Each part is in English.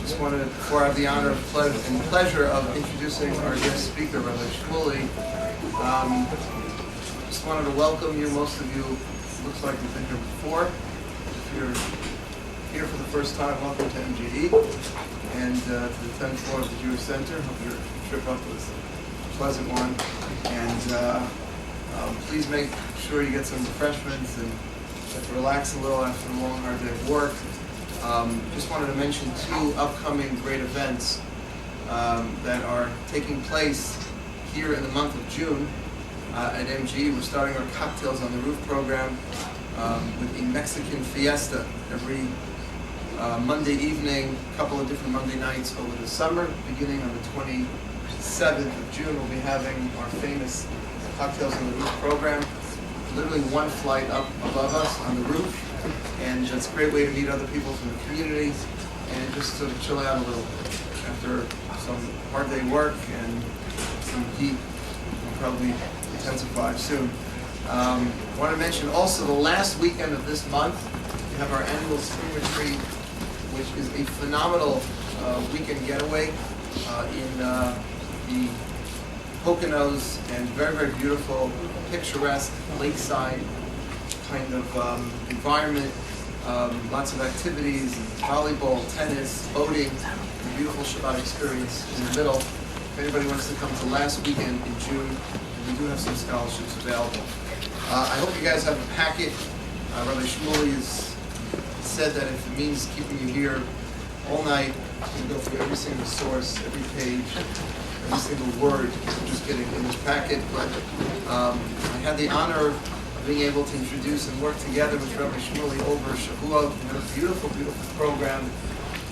Just wanted, before I have the honor and pleasure of introducing our guest speaker, Rabbi Shmuley, just wanted to welcome you. Most of you, looks like you've been here before. If you're here for the first time, welcome to MGE and to the 10th floor of the Jewish Center. Hope your trip up was a pleasant one. And please make sure you get some refreshments and relax a little after a long, hard day of work. Just wanted to mention two upcoming great events that are taking place here in the month of June at MGE. We're starting our Cocktails on the Roof program with a Mexican fiesta every Monday evening, a couple of different Monday nights over the summer. Beginning on the 27th of June, we'll be having our famous Cocktails on the Roof program. Literally one flight up above us on the roof, and it's a great way to meet other people from the community and just sort of chill out a little after some hard day work and some heat will probably intensify soon. I want to mention also the last weekend of this month, we have our annual spring retreat, which is a phenomenal weekend getaway in the Poconos and very, very beautiful, picturesque lakeside kind of environment. Lots of activities, volleyball, tennis, boating, a beautiful Shabbat experience in the middle. If anybody wants to come to last weekend in June, we do have some scholarships available. I hope you guys have a packet. Rabbi Shmuley has said that if it means keeping you here all night, you go through every single source, every page, every single word, just getting in this packet. But I had the honor of being able to introduce and work together with Rabbi Shmuley over Shavuot. We had a beautiful, beautiful program.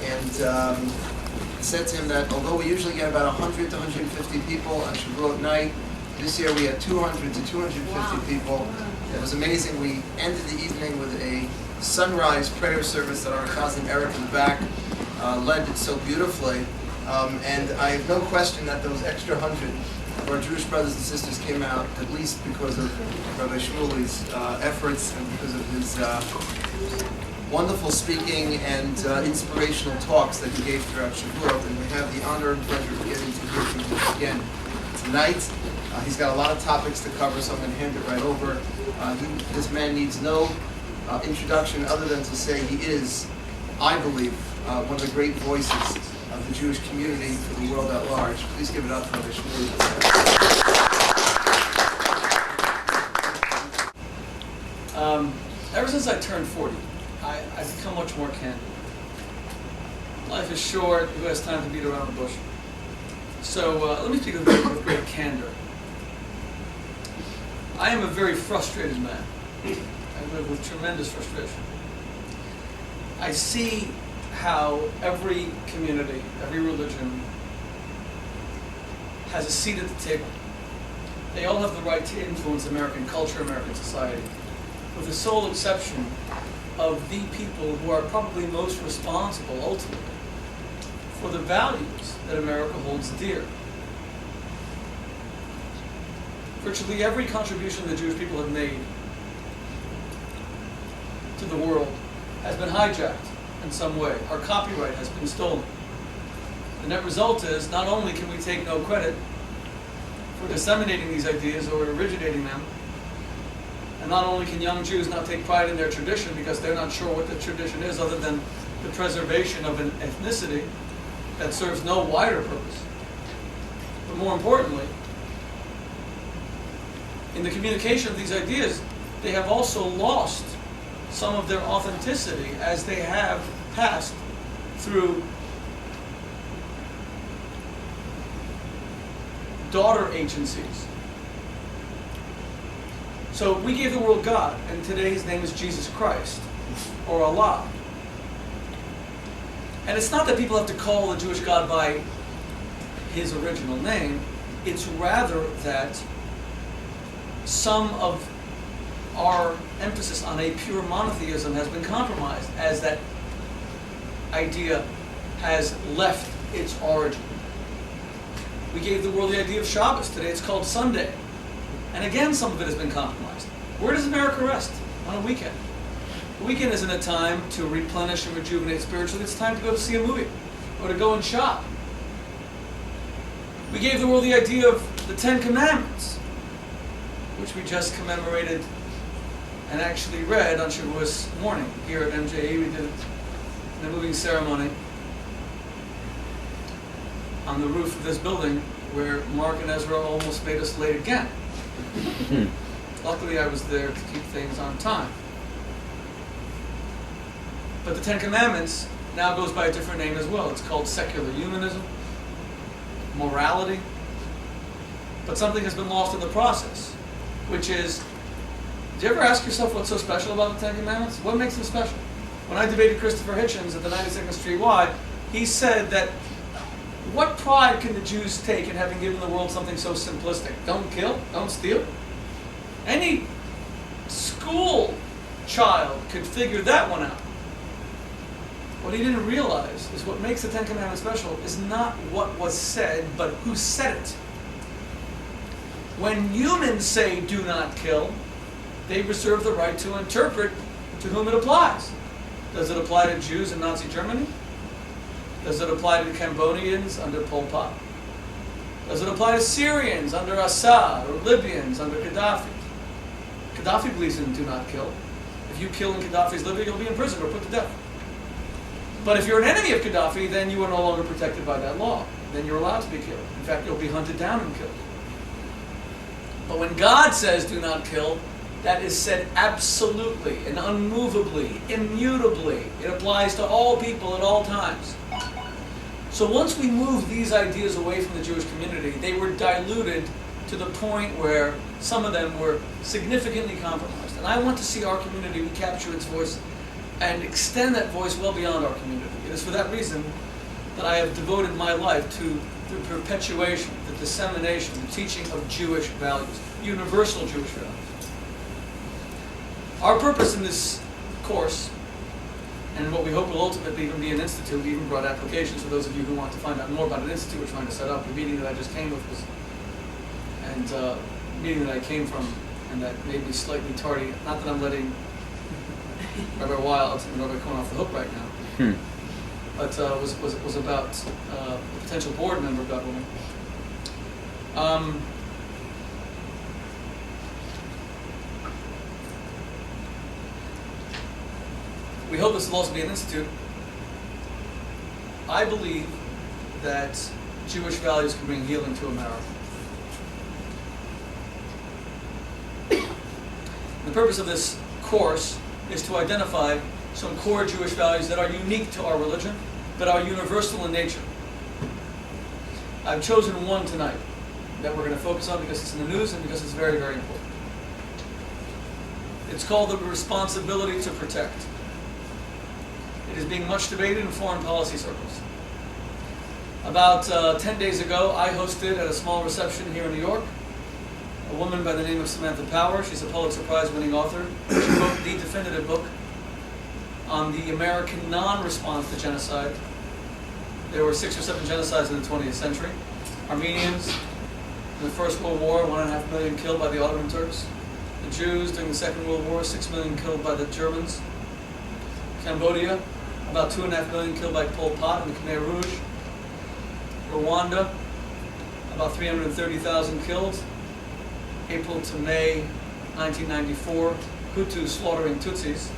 And I said to him that although we usually get about 100 to 150 people on Shavuot night, this year we had 200 to 250 people. It was amazing. We ended the evening with a sunrise prayer service that our cousin Eric in the back led it so beautifully. And I have no question that those extra 100 of our Jewish brothers and sisters came out at least because of Rabbi Shmuley's efforts and because of his wonderful speaking and inspirational talks that he gave throughout Shavuot. And we have the honor and pleasure of getting to hear from him again tonight. He's got a lot of topics to cover, so I'm going to hand it right over. This man needs no introduction other than to say he is, I believe, one of the great voices of the Jewish community for the world at large. Please give it up for Rabbi Shmuley. Ever since I turned 40, I've become much more candid. Life is short. Who has time to beat around the bush? So let me speak with great candor. I am a very frustrated man. I live with tremendous frustration. I see how every community, every religion has a seat at the table. They all have the right to influence American culture, American society, with the sole exception of the people who are probably most responsible, ultimately, for the values that America holds dear. Virtually every contribution the Jewish people have made to the world has been hijacked in some way. Our copyright has been stolen. The net result is not only can we take no credit for disseminating these ideas or originating them, and not only can young Jews not take pride in their tradition because they're not sure what the tradition is other than the preservation of an ethnicity that serves no wider purpose. But more importantly, in the communication of these ideas, they have also lost some of their authenticity as they have passed through daughter agencies. So we gave the world God, and today his name is Jesus Christ, or Allah. And it's not that people have to call the Jewish God by his original name, it's rather that some of our emphasis on a pure monotheism has been compromised as that idea has left its origin. We gave the world the idea of Shabbos. Today it's called Sunday. And again, some of it has been compromised. Where does America rest on a weekend? The weekend isn't a time to replenish and rejuvenate spiritually. It's time to go to see a movie or to go and shop. We gave the world the idea of the Ten Commandments, which we just commemorated and actually read on Shavuos morning here at MJE. We did it in a moving ceremony on the roof of this building where Mark and Ezra almost made us late again. Luckily I was there to keep things on time. But the Ten Commandments now goes by a different name as well. It's called secular humanism, morality. But something has been lost in the process, which is, do you ever ask yourself what's so special about the Ten Commandments? What makes them special? When I debated Christopher Hitchens at the 92nd Street Y, he said that, what pride can the Jews take in having given the world something so simplistic? Don't kill, don't steal. Any school child could figure that one out. What he didn't realize is what makes the Ten Commandments special is not what was said, but who said it. When humans say do not kill, they reserve the right to interpret to whom it applies. Does it apply to Jews in Nazi Germany? Does it apply to Cambodians under Pol Pot? Does it apply to Syrians under Assad or Libyans under Gaddafi? Gaddafi believes in do not kill. If you kill in Gaddafi's Libya, you'll be in prison or put to death. But if you're an enemy of Gaddafi, then you are no longer protected by that law. Then you're allowed to be killed. In fact, you'll be hunted down and killed. But when God says do not kill, that is said absolutely and unmovably, immutably. It applies to all people at all times. So once we moved these ideas away from the Jewish community, they were diluted to the point where some of them were significantly compromised. And I want to see our community recapture its voice and extend that voice well beyond our community. It is for that reason that I have devoted my life to the perpetuation, the dissemination, the teaching of Jewish values, universal Jewish values. Our purpose in this course, and what we hope will ultimately even be an institute, we even brought applications for those of you who want to find out more about an institute we're trying to set up. The meeting that I just came with was, and the meeting that I came from, and that made me slightly tardy. Not that I'm letting Rabbi Wild and Rabbi Cohen off the hook right now, but was about a potential board member, God willing. We hope this will also be an institute. I believe that Jewish values can bring healing to America. The purpose of this course is to identify some core Jewish values that are unique to our religion, but are universal in nature. I've chosen one tonight that we're going to focus on because it's in the news and because it's very, very important. It's called the responsibility to protect. It is being much debated in foreign policy circles. About 10 days ago, I hosted at a small reception here in New York a woman by the name of Samantha Power. She's a Pulitzer Prize winning author. She wrote the definitive book on the American non-response to genocide. There were 6 or 7 genocides in the 20th century. Armenians in the First World War, 1.5 million killed by the Ottoman Turks. The Jews during the Second World War, 6 million killed by the Germans. Cambodia, about 2.5 million killed by Pol Pot and the Khmer Rouge. Rwanda, about 330,000 killed. April to May 1994, Hutus slaughtering Tutsis.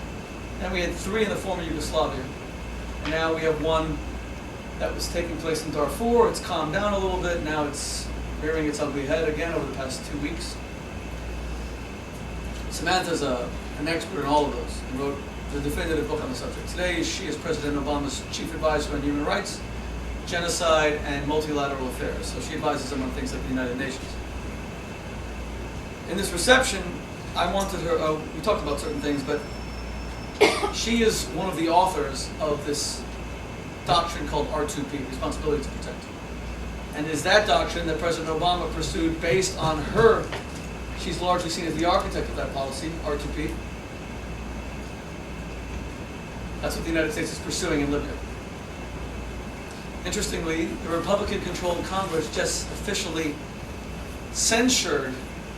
And we had 3 in the former Yugoslavia. And now we have one that was taking place in Darfur. It's calmed down a little bit. Now it's rearing its ugly head again over the past 2 weeks. Samantha's an expert in all of those and wrote the definitive book on the subject. Today, she is President Obama's chief advisor on human rights, genocide, and multilateral affairs. So she advises him on things like the United Nations. In this reception, I wanted her, we talked about certain things, but she is one of the authors of this doctrine called R2P, Responsibility to Protect. And it is that doctrine that President Obama pursued based on her, she's largely seen as the architect of that policy, R2P. That's what the United States is pursuing in Libya. Interestingly, the Republican-controlled Congress just officially censured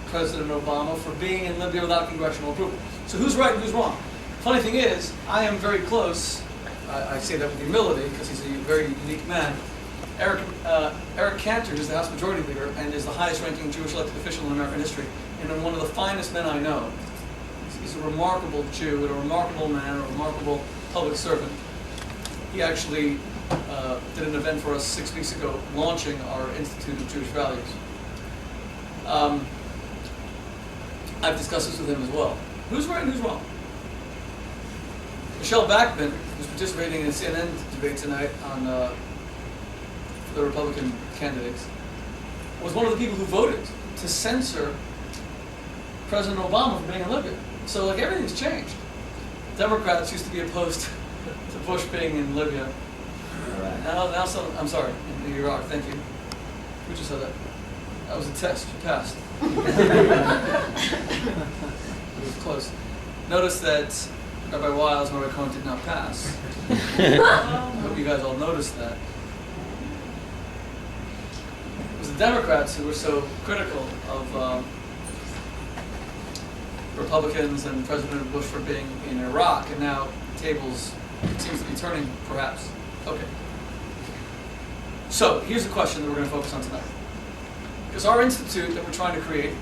President Obama for being in Libya without congressional approval. So who's right and who's wrong? Funny thing is, I am very close, I say that with humility because he's a very unique man. Eric Cantor is the House Majority Leader and is the highest ranking Jewish elected official in American history, and one of the finest men I know. He's a remarkable Jew, and a remarkable man, a remarkable public servant. He actually did an event for us 6 weeks ago, launching our Institute of Jewish Values. I've discussed this with him as well. Who's right and who's wrong? Michelle Bachmann, who's participating in a CNN debate tonight on the Republican candidates, was one of the people who voted to censor President Obama from being in Libya. So, like, everything's changed. Democrats used to be opposed to Bush being in Libya. Now I'm sorry, in Iraq, thank you. Who just said that? That was a test, you passed. It was close. Notice that Rabbi Wiles and Rabbi Cohen did not pass. I hope you guys all noticed that. It was the Democrats who were so critical of Republicans and President Bush for being in Iraq, and now the tables seems to be turning, perhaps. Okay. So, here's the question that we're going to focus on tonight. Because our institute that we're trying to create,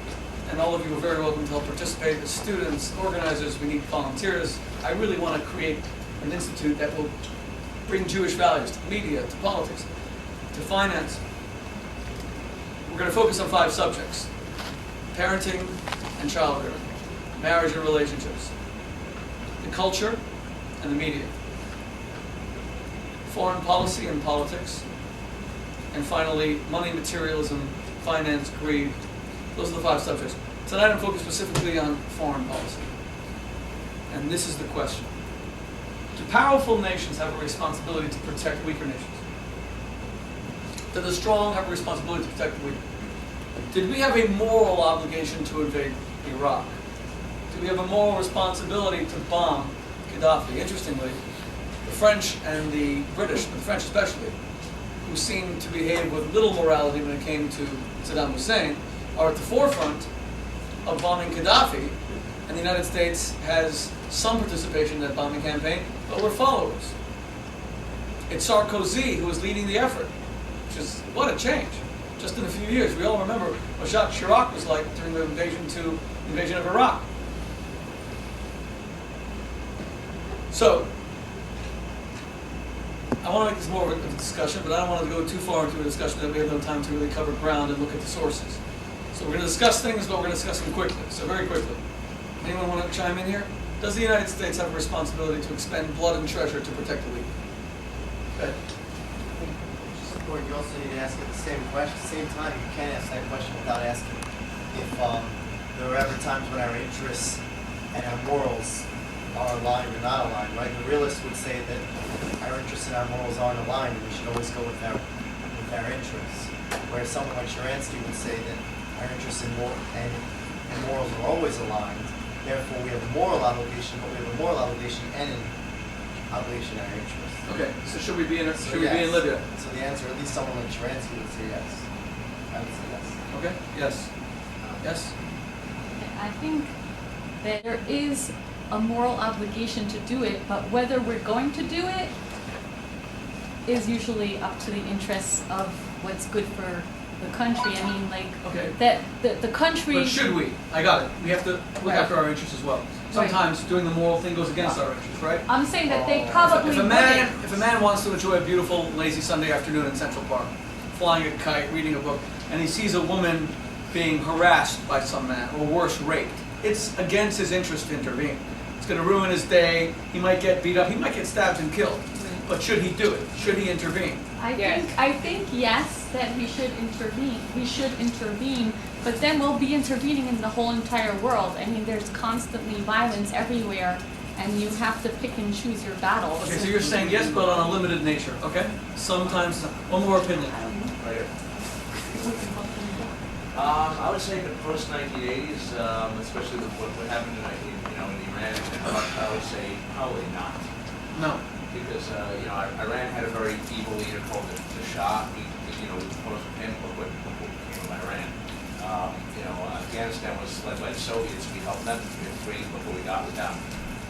and all of you are very welcome to help participate as students, organizers, we need volunteers. I really want to create an institute that will bring Jewish values to the media, to politics, to finance. We're going to focus on 5 subjects: parenting and child rearing, marriage and relationships, the culture and the media, foreign policy and politics, and finally, money, materialism, finance, greed. Those are the 5 subjects. Tonight I'm focused specifically on foreign policy. And this is the question. Do powerful nations have a responsibility to protect weaker nations? Do the strong have a responsibility to protect the weak? Did we have a moral obligation to invade Iraq? Do we have a moral responsibility to bomb Gaddafi? Interestingly, the French and the British, but the French especially, who seemed to behave with little morality when it came to Saddam Hussein, are at the forefront of bombing Gaddafi, and the United States has some participation in that bombing campaign, but we're followers. It's Sarkozy who is leading the effort, which is, what a change. Just in a few years. We all remember what Jacques Chirac was like during the invasion of Iraq. So, I want to make this more of a discussion, but I don't want to go too far into a discussion that we have no time to really cover ground and look at the sources. So we're going to discuss things, but we're going to discuss them quickly. So very quickly. Anyone want to chime in here? Does the United States have a responsibility to expend blood and treasure to protect the weak? Okay. You also need to ask at the same time. You can't ask that question without asking if there are ever times when our interests and our morals are aligned or not aligned, right? The realist would say that our interests and our morals aren't aligned, and we should always go with our interests. Whereas someone like Sharansky would say that our interests and morals are always aligned. Therefore, we have a moral obligation, but we have a moral obligation and an obligation to our interests. Okay, so should we be in Libya? So the answer, at least someone like Sharansky would say yes. I would say yes. Okay, yes. Yes? I think that there is a moral obligation to do it, but whether we're going to do it is usually up to the interests of what's good for the country. I mean, like, Okay. that the country... But should we? I got it. We have to look after our interests as well. Sometimes doing the moral thing goes against our interests, right? I'm saying that they probably If a man wants to enjoy a beautiful, lazy Sunday afternoon in Central Park, flying a kite, reading a book, and he sees a woman being harassed by some man, or worse, raped, it's against his interest to intervene. It's going to ruin his day. He might get beat up. He might get stabbed and killed. But should he do it? Should he intervene? I think yes, that we should intervene. We should intervene, but then we'll be intervening in the whole entire world. I mean, there's constantly violence everywhere, and you have to pick and choose your battles. Okay, so you're saying yes, but on a limited nature, okay? Sometimes, one more opinion. Right here. I would say the post 1980s, especially with what happened in Iran and Iraq, I would say probably not. No. Because Iran had a very evil leader called the Shah. We opposed him. Look what came of Iran. Afghanistan was led by the Soviets. We helped them. We were free before we got with them.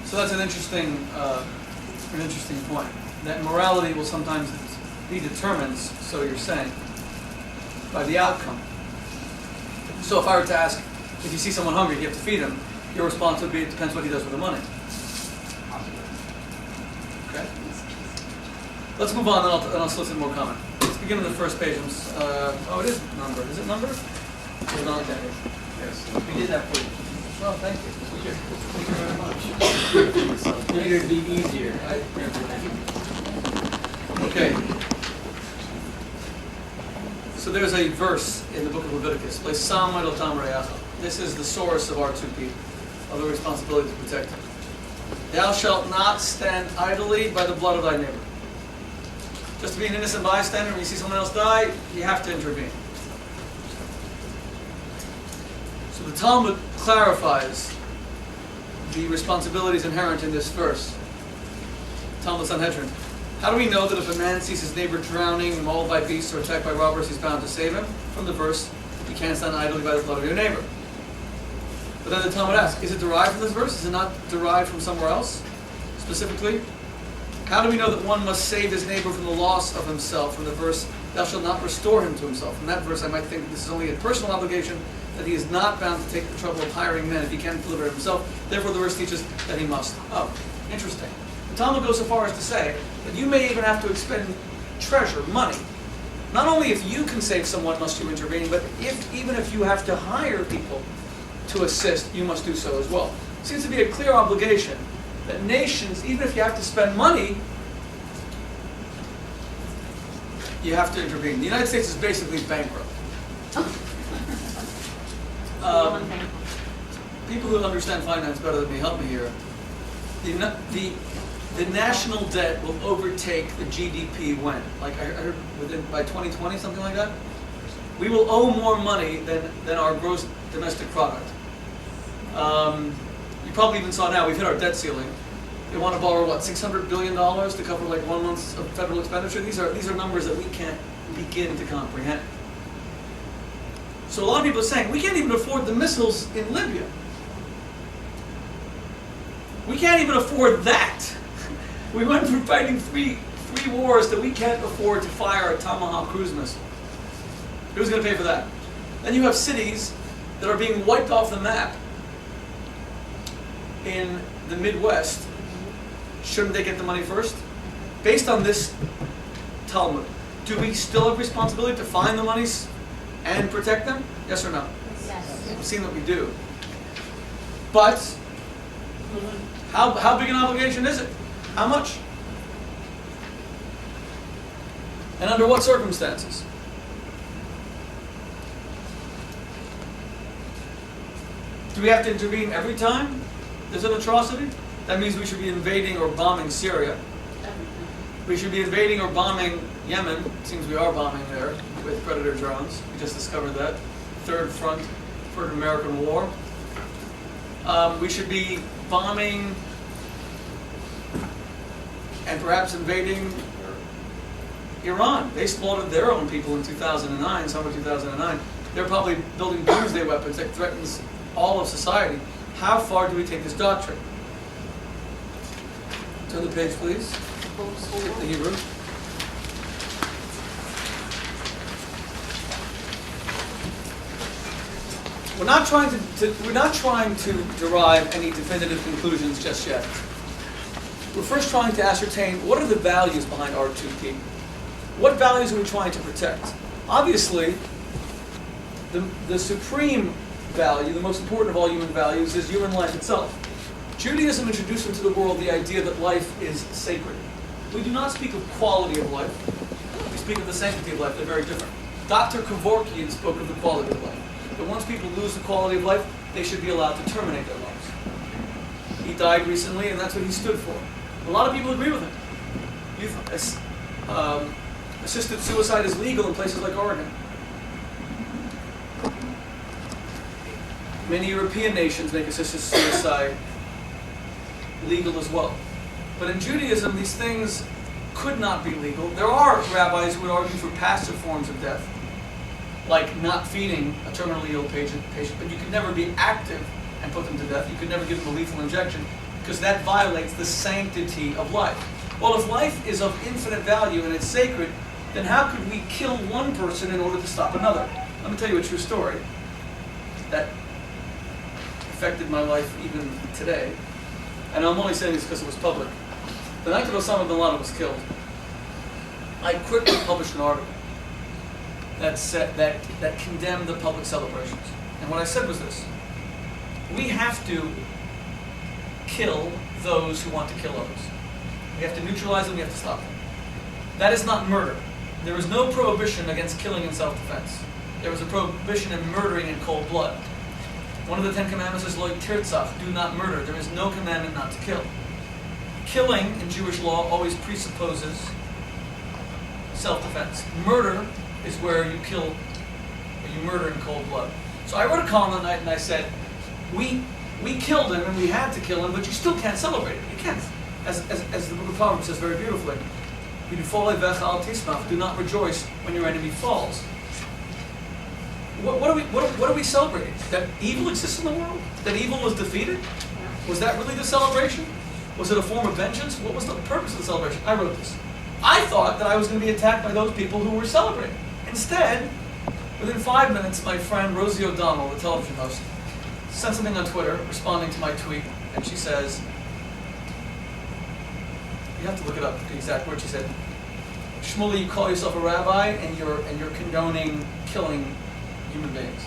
So that's an interesting point. That morality will sometimes be determined, so you're saying, by the outcome. So if I were to ask, if you see someone hungry, you have to feed him, your response would be, it depends what he does with the money. Okay? Let's move on, and I'll solicit more comment. Let's begin on the first page. It is numbered. Is it numbered? It's not. Yes. We did that for you. Well, thank you. Thank you very much. Figured it'd be easier. Okay. So there's a verse in the book of Leviticus. This is the source of R2P, of the responsibility to protect him. Thou shalt not stand idly by the blood of thy neighbor. Just to be an innocent bystander, when you see someone else die, you have to intervene. So the Talmud clarifies the responsibilities inherent in this verse. Talmud Sanhedrin. How do we know that if a man sees his neighbor drowning, mauled by beasts, or attacked by robbers, he's bound to save him? From the verse, you can't stand idly by the blood of your neighbor. But then the Talmud asks, is it derived from this verse? Is it not derived from somewhere else? Specifically, how do we know that one must save his neighbor from the loss of himself? From the verse, thou shalt not restore him to himself. From that verse, I might think that this is only a personal obligation, that he is not bound to take the trouble of hiring men if he can't deliver it himself. Therefore, the verse teaches that he must. Oh, interesting. The Talmud goes so far as to say that you may even have to expend treasure, money. Not only if you can save someone must you intervene, but even if you have to hire people to assist, you must do so as well. It seems to be a clear obligation that nations, even if you have to spend money, you have to intervene. The United States is basically bankrupt. People who understand finance better than me, help me here. The national debt will overtake the GDP when? Like I heard by 2020, something like that? We will owe more money than our gross domestic product. You probably even saw now, we've hit our debt ceiling. They want to borrow, what, $600 billion to cover like 1 month of federal expenditure? These are numbers that we can't begin to comprehend. So a lot of people are saying, we can't even afford the missiles in Libya. We can't even afford that. We went from fighting three wars that we can't afford to fire a Tomahawk cruise missile. Who's going to pay for that? Then you have cities that are being wiped off the map in the Midwest. Shouldn't they get the money first? Based on this Talmud, do we still have responsibility to find the monies and protect them? Yes or no? Yes. We've seen that we do. But how big an obligation is it? How much? And under what circumstances? Do we have to intervene every time there's an atrocity? That means we should be invading or bombing Syria. We should be invading or bombing Yemen. It seems we are bombing there with Predator drones. We just discovered that. Third front for an American war. We should be bombing and perhaps invading Iran. They slaughtered their own people in 2009, summer 2009. They're probably building doomsday weapons that threatens all of society. How far do we take this doctrine? Turn the page, please. Skip the Hebrew. We're not trying to derive any definitive conclusions just yet. We're first trying to ascertain what are the values behind R2P. What values are we trying to protect? Obviously, the supreme value, the most important of all human values, is human life itself. Judaism introduced into the world the idea that life is sacred. We do not speak of quality of life. We speak of the sanctity of life. They're very different. Dr. Kevorkian spoke of the quality of life. That once people lose the quality of life, they should be allowed to terminate their lives. He died recently, and that's what he stood for. A lot of people agree with him. Assisted suicide is legal in places like Oregon. Many European nations make assisted suicide legal as well. But in Judaism, these things could not be legal. There are rabbis who would argue for passive forms of death, like not feeding a terminally ill patient, but you could never be active and put them to death. You could never give them a lethal injection, because that violates the sanctity of life. Well, if life is of infinite value and it's sacred, then how could we kill one person in order to stop another? Let me tell you a true story that affected my life even today. And I'm only saying this because it was public. The night that Osama bin Laden was killed, I quickly published an article that condemned the public celebrations. And what I said was this: we have to kill those who want to kill others. We have to neutralize them, we have to stop them. That is not murder. There is no prohibition against killing in self-defense. There is a prohibition in murdering in cold blood. One of the 10 commandments is lo tirtzach, do not murder. There is no commandment not to kill. Killing in Jewish law always presupposes self-defense. Murder is where you kill, or you murder in cold blood. So I wrote a column that night and I said, we killed him and we had to kill him, but you still can't celebrate it. You can't. As the book of Proverbs says very beautifully, do not rejoice when your enemy falls. What are we celebrating? That evil exists in the world? That evil was defeated? Was that really the celebration? Was it a form of vengeance? What was the purpose of the celebration? I wrote this. I thought that I was going to be attacked by those people who were celebrating. Instead, within 5 minutes, my friend Rosie O'Donnell, the television host, sent something on Twitter responding to my tweet, and she says, you have to look it up, the exact word she said, Shmuley, you call yourself a rabbi and you're condoning killing human beings.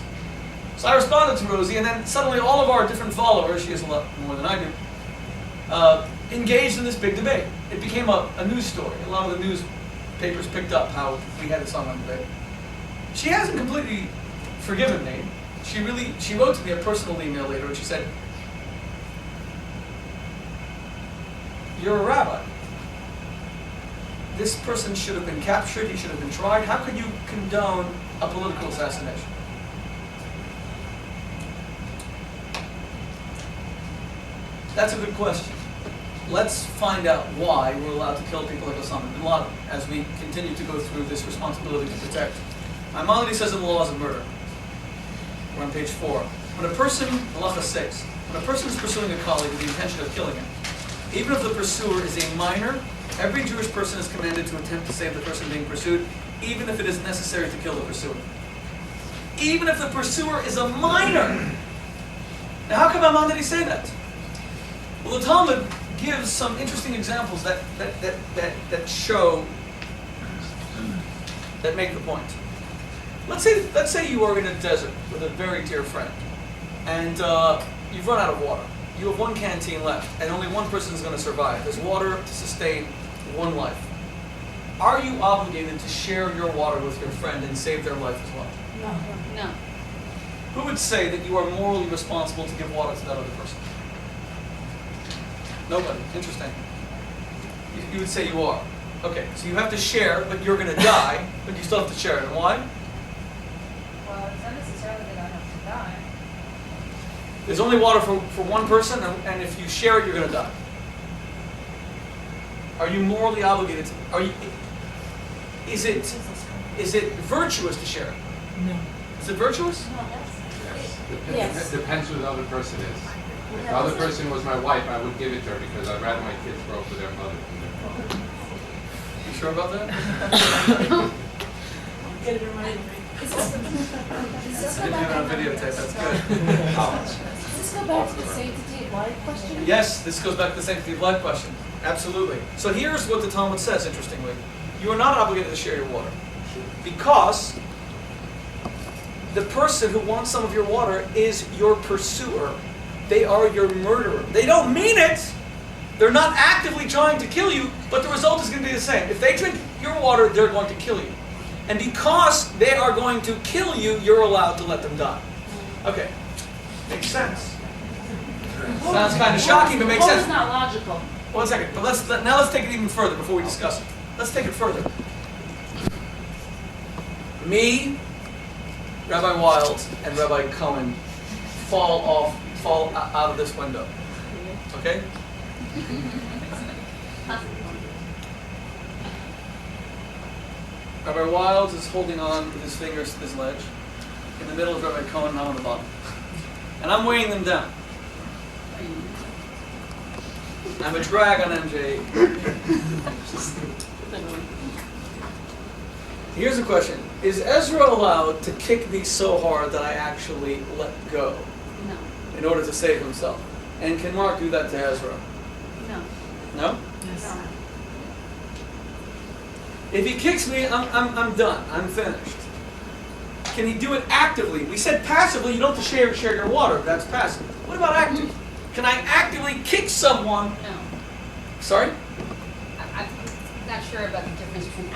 So I responded to Rosie, and then suddenly all of our different followers, she has a lot more than I do, engaged in this big debate. It became a news story. A lot of the newspapers picked up how we had this online debate. She hasn't completely forgiven me. She wrote to me a personal email later, and she said, "You're a rabbi. This person should have been captured, he should have been tried. How could you condone a political assassination?" That's a good question. Let's find out why we're allowed to kill people like Osama bin Laden as we continue to go through this responsibility to protect. Maimonides says in the laws of murder, we're on page 4, when a person, halacha 6, when a person is pursuing a colleague with the intention of killing him, even if the pursuer is a minor, every Jewish person is commanded to attempt to save the person being pursued, even if it is necessary to kill the pursuer. Even if the pursuer is a minor. Now how come Maimonides say that? Well, the Talmud gives some interesting examples that show, that make the point. Let's say you are in a desert with a very dear friend, and you've run out of water. You have one canteen left, and only one person is going to survive. There's water to sustain one life. Are you obligated to share your water with your friend and save their life as well? No. Who would say that you are morally responsible to give water to that other person? Nobody. Interesting. You would say you are. Okay, so you have to share, but you're going to die, but you still have to share it. And why? Well, it's not necessarily that I have to die. There's only water for one person, and if you share it, you're going to die. Are you morally obligated to? Is it virtuous to share it? No. Is it virtuous? Yes. Yes. Depends who the other person is. If the other person was my wife, I would give it to her because I'd rather my kids grow up with their mother than their father. You sure about that? Get it reminded me. I didn't have it on videotape. That's good. Does this go back to the sanctity of life question? Yes, this goes back to the sanctity of life question. Absolutely. So here's what the Talmud says, interestingly. You are not obligated to share your water. Because the person who wants some of your water is your pursuer. They are your murderer. They don't mean it. They're not actively trying to kill you, but the result is going to be the same. If they drink your water, they're going to kill you. And because they are going to kill you, you're allowed to let them die. Okay. Makes sense. Sounds kind of shocking, but makes sense. It's not logical. 1 second. But let's take it even further before we discuss it. Let's take it further. Me, Rabbi Wild, and Rabbi Cohen fall out of this window. Okay? Rabbi Wild is holding on with his fingers to this ledge. In the middle is Rabbi Cohen, and I'm on the bottom. And I'm weighing them down. I'm a drag on MJ. Here's a question. Is Ezra allowed to kick me so hard that I actually let go No. in order to save himself? And can Mark do that to Ezra? No. No? Yes. If he kicks me, I'm done. I'm finished. Can he do it actively? We said passively, you don't have to share your water. That's passive. What about active? Can I actively kick someone? No. Sorry? I'm not sure about the difference between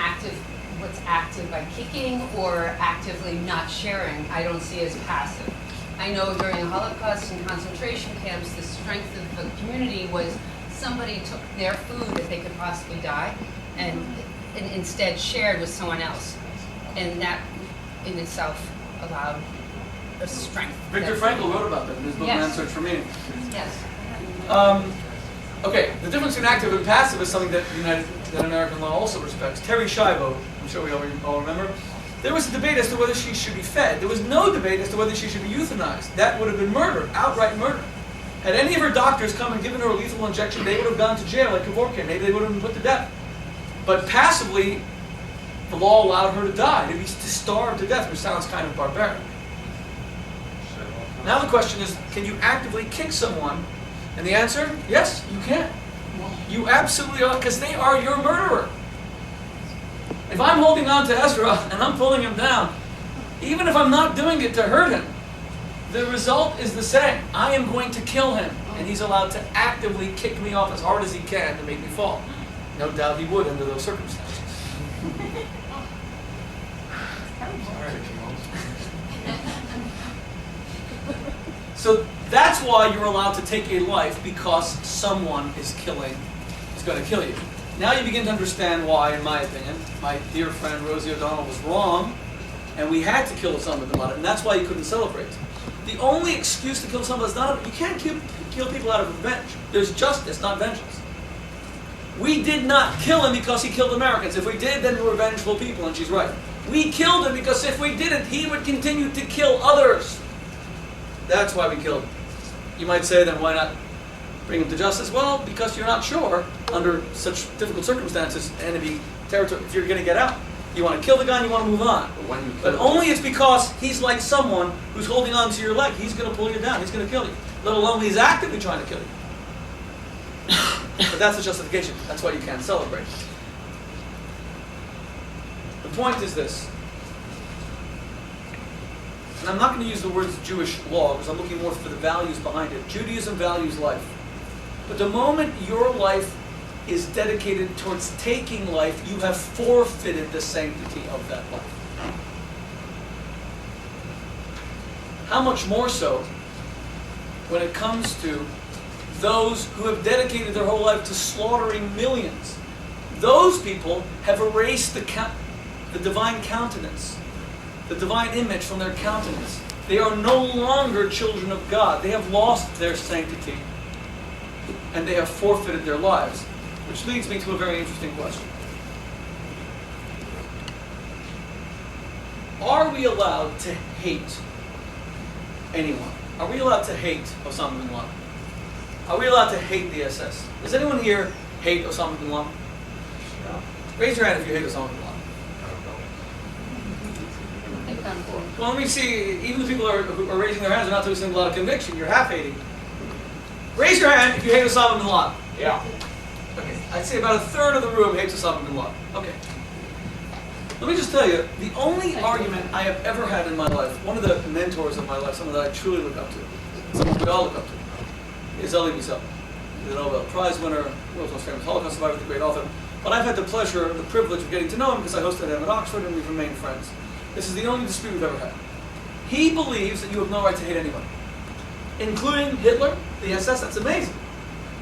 what's active by kicking or actively not sharing. I don't see as passive. I know during the Holocaust and concentration camps, the strength of the community was somebody took their food that they could possibly die and instead shared with someone else. And that in itself allowed a strength. Viktor Frankl wrote about that in his book, Yes. Man's Search for Meaning. Yes. Okay, the difference between active and passive is something that American law also respects. Terry Schiavo, I'm sure we all remember, there was a debate as to whether she should be fed. There was no debate as to whether she should be euthanized. That would have been murder, outright murder. Had any of her doctors come and given her a lethal injection, they would have gone to jail like Kevorkian. Maybe they would have been put to death. But passively, the law allowed her to die, to starve to death, which sounds kind of barbaric. Now the question is, can you actively kick someone? And the answer, yes, you can. You absolutely are, because they are your murderer. If I'm holding on to Ezra and I'm pulling him down, even if I'm not doing it to hurt him, the result is the same. I am going to kill him, and he's allowed to actively kick me off as hard as he can to make me fall. No doubt he would under those circumstances. So that's why you're allowed to take a life, because someone is going to kill you. Now you begin to understand why, in my opinion, my dear friend Rosie O'Donnell was wrong, and we had to kill Osama bin Laden, and that's why you couldn't celebrate. The only excuse to kill someone is not, you can't kill people out of revenge. There's justice, not vengeance. We did not kill him because he killed Americans. If we did, then we're vengeful people, and she's right. We killed him because if we didn't, he would continue to kill others. That's why we killed him. You might say, then why not bring him to justice? Well, because you're not sure, under such difficult circumstances, enemy territory, if you're going to get out. You want to kill the guy and you want to move on. But only it's because he's like someone who's holding on to your leg. He's going to pull you down. He's going to kill you. Let alone he's actively trying to kill you. But that's the justification. That's why you can't celebrate. The point is this. And I'm not going to use the words Jewish law because I'm looking more for the values behind it. Judaism values life. But the moment your life is dedicated towards taking life, you have forfeited the sanctity of that life. How much more so when it comes to those who have dedicated their whole life to slaughtering millions. Those people have erased the divine countenance, the divine image from their countenance. They are no longer children of God. They have lost their sanctity, and they have forfeited their lives. Which leads me to a very interesting question. Are we allowed to hate anyone? Are we allowed to hate Osama bin Laden? Are we allowed to hate the SS? Does anyone here hate Osama bin Laden? No. Raise your hand if you hate Osama bin Laden. Well, let me see. Even the people who are raising their hands are not doing a lot of conviction. You're half hating. Raise your hand if you hate Osama bin Laden. Yeah. Okay. I'd say about a third of the room hates Osama bin Laden. Okay. Let me just tell you, the only argument I have ever had in my life, one of the mentors of my life, someone that I truly look up to, someone we all look up to, is Elie Wiesel, the Nobel Prize winner, world's most famous Holocaust survivor, the great author. But I've had the pleasure, the privilege of getting to know him because I hosted him at Oxford and we've remained friends. This is the only dispute we've ever had. He believes that you have no right to hate anyone, including Hitler, the SS. That's amazing.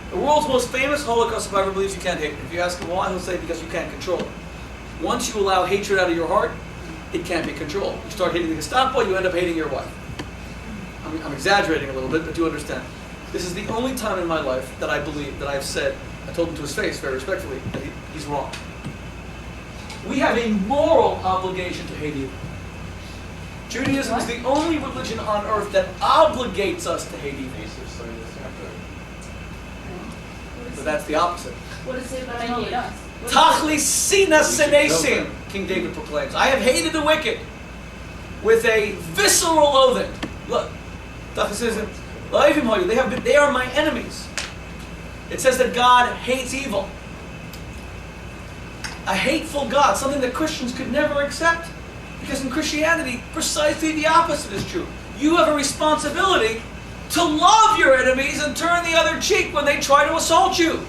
The world's most famous Holocaust survivor believes you can't hate him. If you ask him why, he'll say because you can't control it. Once you allow hatred out of your heart, it can't be controlled. You start hating the Gestapo, you end up hating your wife. I'm exaggerating a little bit, but do understand. This is the only time in my life that I believe, that I've said, I told him to his face very respectfully, that he's wrong. We have a moral obligation to hate evil. Judaism is the only religion on earth that obligates us to hate evil. But that's the opposite. What does it say about They knowledge? hate us. Tachli sina We should know senesim, King David proclaims. I have hated the wicked with a visceral loathing. Look, Tachli says, they are my enemies. It says that God hates evil. A hateful God, something that Christians could never accept. Because in Christianity, precisely the opposite is true. You have a responsibility to love your enemies and turn the other cheek when they try to assault you.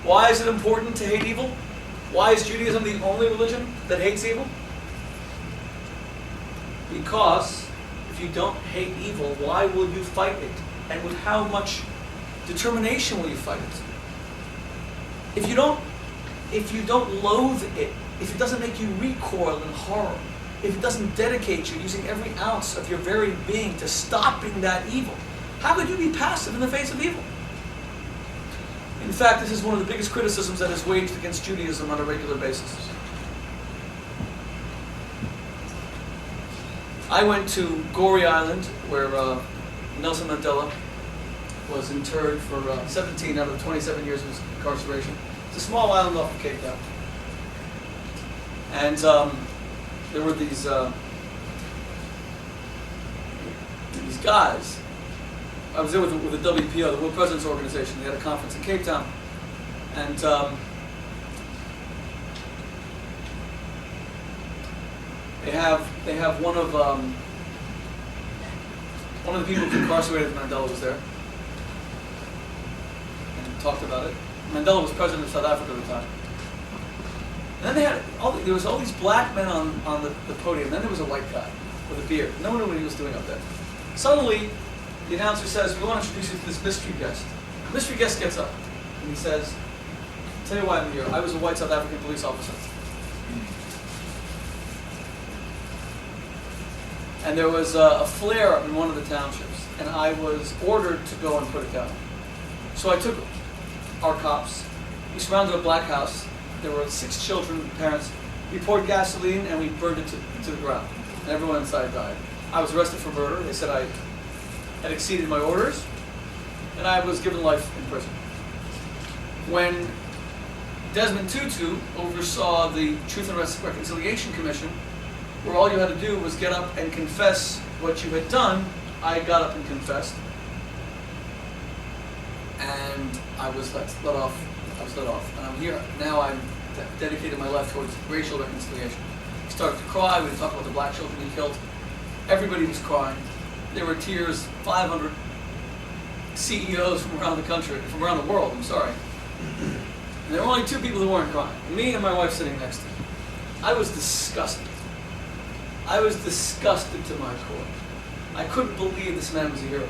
Why is it important to hate evil? Why is Judaism the only religion that hates evil? Because if you don't hate evil, why will you fight it? And with how much determination will you fight it? If you don't loathe it, if it doesn't make you recoil in horror, if it doesn't dedicate you using every ounce of your very being to stopping that evil, how could you be passive in the face of evil? In fact, this is one of the biggest criticisms that is waged against Judaism on a regular basis. I went to Goree Island, where Nelson Mandela was interred for 17 out of the 27 years of his incarceration. It's a small island off of Cape Town. And there were these guys. I was there with the WPO, the World Presidents Organization. They had a conference in Cape Town. And they have one of the people who incarcerated Mandela was there and talked about it. Mandela was president of South Africa at the time. And then there was all these black men on the podium. Then there was a white guy with a beard. No one knew what he was doing up there. Suddenly, the announcer says, "We want to introduce you to this mystery guest." The mystery guest gets up and he says, "I'll tell you why I'm here. I was a white South African police officer. And there was a flare up in one of the townships, and I was ordered to go and put it down. So I took our cops. We surrounded a black house. There were 6 children, parents. We poured gasoline and we burned it to the ground. And everyone inside died. I was arrested for murder. They said I had exceeded my orders, and I was given life in prison. When Desmond Tutu oversaw the Truth and Reconciliation Commission, where all you had to do was get up and confess what you had done, I got up and confessed, and I was let off. And I'm here now. I'm dedicated my life towards racial reconciliation. We started to cry. We talked about the black children we killed. Everybody was crying. There were tears. 500 CEOs from around the country, from around the world. I'm sorry. And there were only 2 people who weren't crying. Me and my wife sitting next to me. I was disgusted. I was disgusted to my core. I couldn't believe this man was a hero.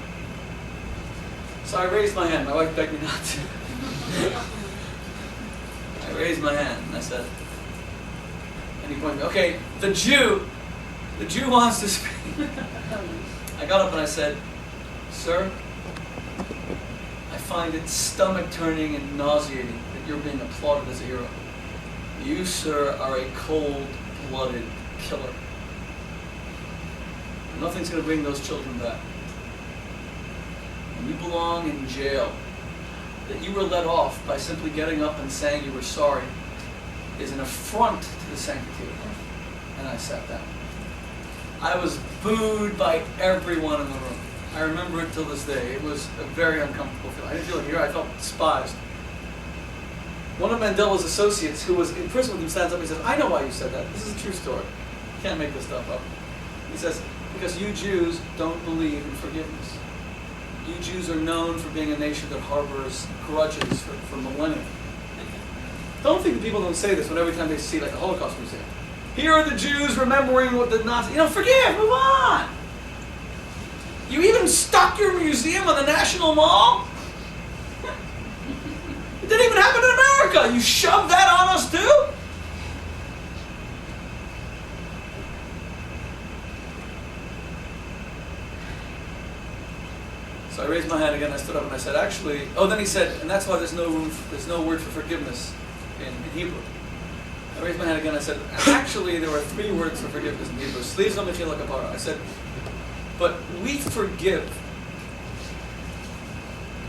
So I raised my hand. My wife begged me not to. I raised my hand and I said, and he pointed me, "Okay, the Jew wants to speak." I got up and I said, "Sir, I find it stomach-turning and nauseating that you're being applauded as a hero. You, sir, are a cold-blooded killer. Nothing's going to bring those children back. And you belong in jail. That you were let off by simply getting up and saying you were sorry is an affront to the sanctity of life." And I sat down. I was booed by everyone in the room. I remember it till this day. It was a very uncomfortable feeling. I didn't feel like a hero. I felt despised. One of Mandela's associates, who was in prison with him, stands up and says, "I know why you said that. This is a true story. You can't make this stuff up." He says, "Because you Jews don't believe in forgiveness. You Jews are known for being a nation that harbors grudges for millennia." Don't think that people don't say this when every time they see like a Holocaust museum. Here are the Jews remembering what the Nazis... forgive, move on. You even stuck your museum on the National Mall? It didn't even happen in America. You shoved that on us too? So I raised my hand again, I stood up and I said, actually, then he said, and that's why there's no word for forgiveness in Hebrew. I raised my hand again, I said, actually there are 3 words for forgiveness in Hebrew. Slizla mechila kapara. I said, but we forgive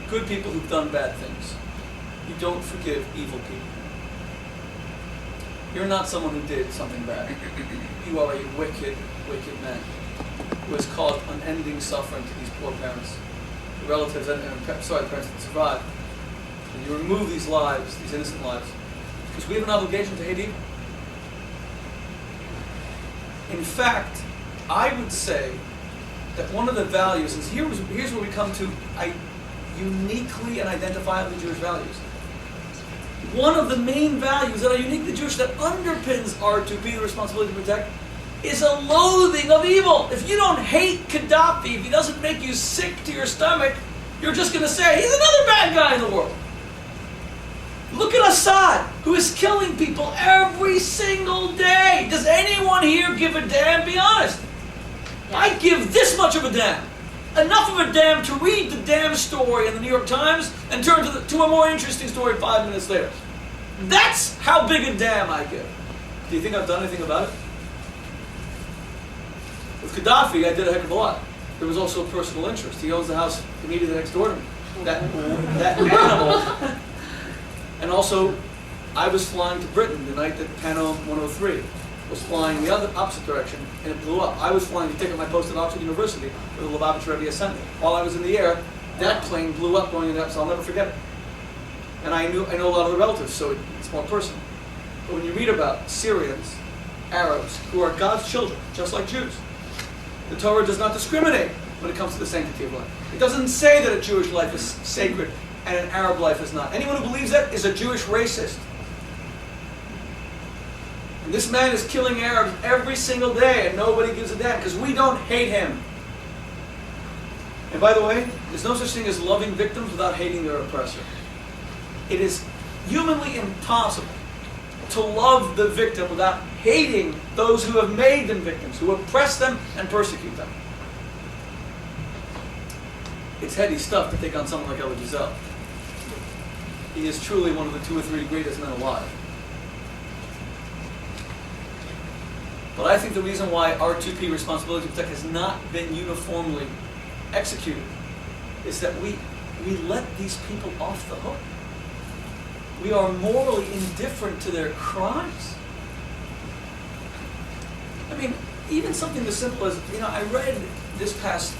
good people who've done bad things. You don't forgive evil people. You're not someone who did something bad. You are a wicked, wicked man who has caused unending suffering to these poor parents, the relatives, and the parents that survived. And you remove these lives, these innocent lives, because we have an obligation to hate evil. In fact, I would say that one of the values, and here's where we come to uniquely and identifiably Jewish values. One of the main values that are uniquely Jewish that underpins our to be the responsibility to protect is a loathing of evil. If you don't hate Gaddafi, if he doesn't make you sick to your stomach, you're just going to say, he's another bad guy in the world. Look at Assad, who is killing people every single day. Does anyone here give a damn? Be honest. I give this much of a damn. Enough of a damn to read the damn story in the New York Times and turn to a more interesting story 5 minutes later. That's how big a damn I give. Do you think I've done anything about it? With Gaddafi, I did a heck of a lot. There was also a personal interest. He owns the house immediately next door to me. That animal. And also, I was flying to Britain the night that Panam 103 was flying the other opposite direction, and it blew up. I was flying to take up my post at Oxford University for the Lubavitch Rebbe Ascent. While I was in the air, that plane blew up going in that, so I'll never forget it. And I know a lot of the relatives, so it's more personal. But when you read about Syrians, Arabs, who are God's children, just like Jews, the Torah does not discriminate when it comes to the sanctity of life. It doesn't say that a Jewish life is sacred and an Arab life is not. Anyone who believes that is a Jewish racist. And this man is killing Arabs every single day, and nobody gives a damn, because we don't hate him. And by the way, there's no such thing as loving victims without hating their oppressor. It is humanly impossible to love the victim without hating those who have made them victims, who oppress them and persecute them. It's heady stuff to take on someone like Elie Wiesel. He is truly one of the 2 or 3 greatest men alive. But I think the reason why our 2P responsibility to protect has not been uniformly executed is that we let these people off the hook. We are morally indifferent to their crimes. I mean, even something as simple as, I read this past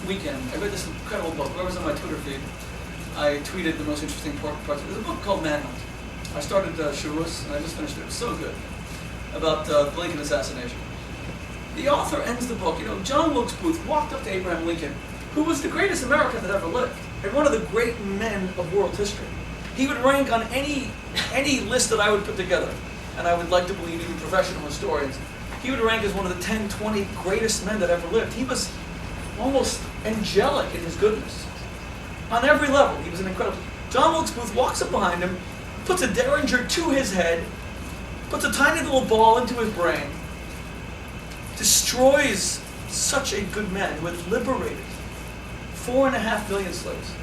weekend, I read this incredible book. Whoever's on my Twitter feed, I tweeted the most interesting parts of it. There's a book called Manhunt. I started Shavuos, and I just finished it. It was so good. About the Lincoln assassination. The author ends the book, John Wilkes Booth walked up to Abraham Lincoln, who was the greatest American that ever lived, and one of the great men of world history. He would rank on any list that I would put together, and I would like to believe even professional historians. He would rank as one of the 10, 20 greatest men that ever lived. He was almost angelic in his goodness. On every level, he was an incredible. John Wilkes Booth walks up behind him, puts a derringer to his head, puts a tiny little ball into his brain, destroys such a good man who had liberated 4.5 million slaves.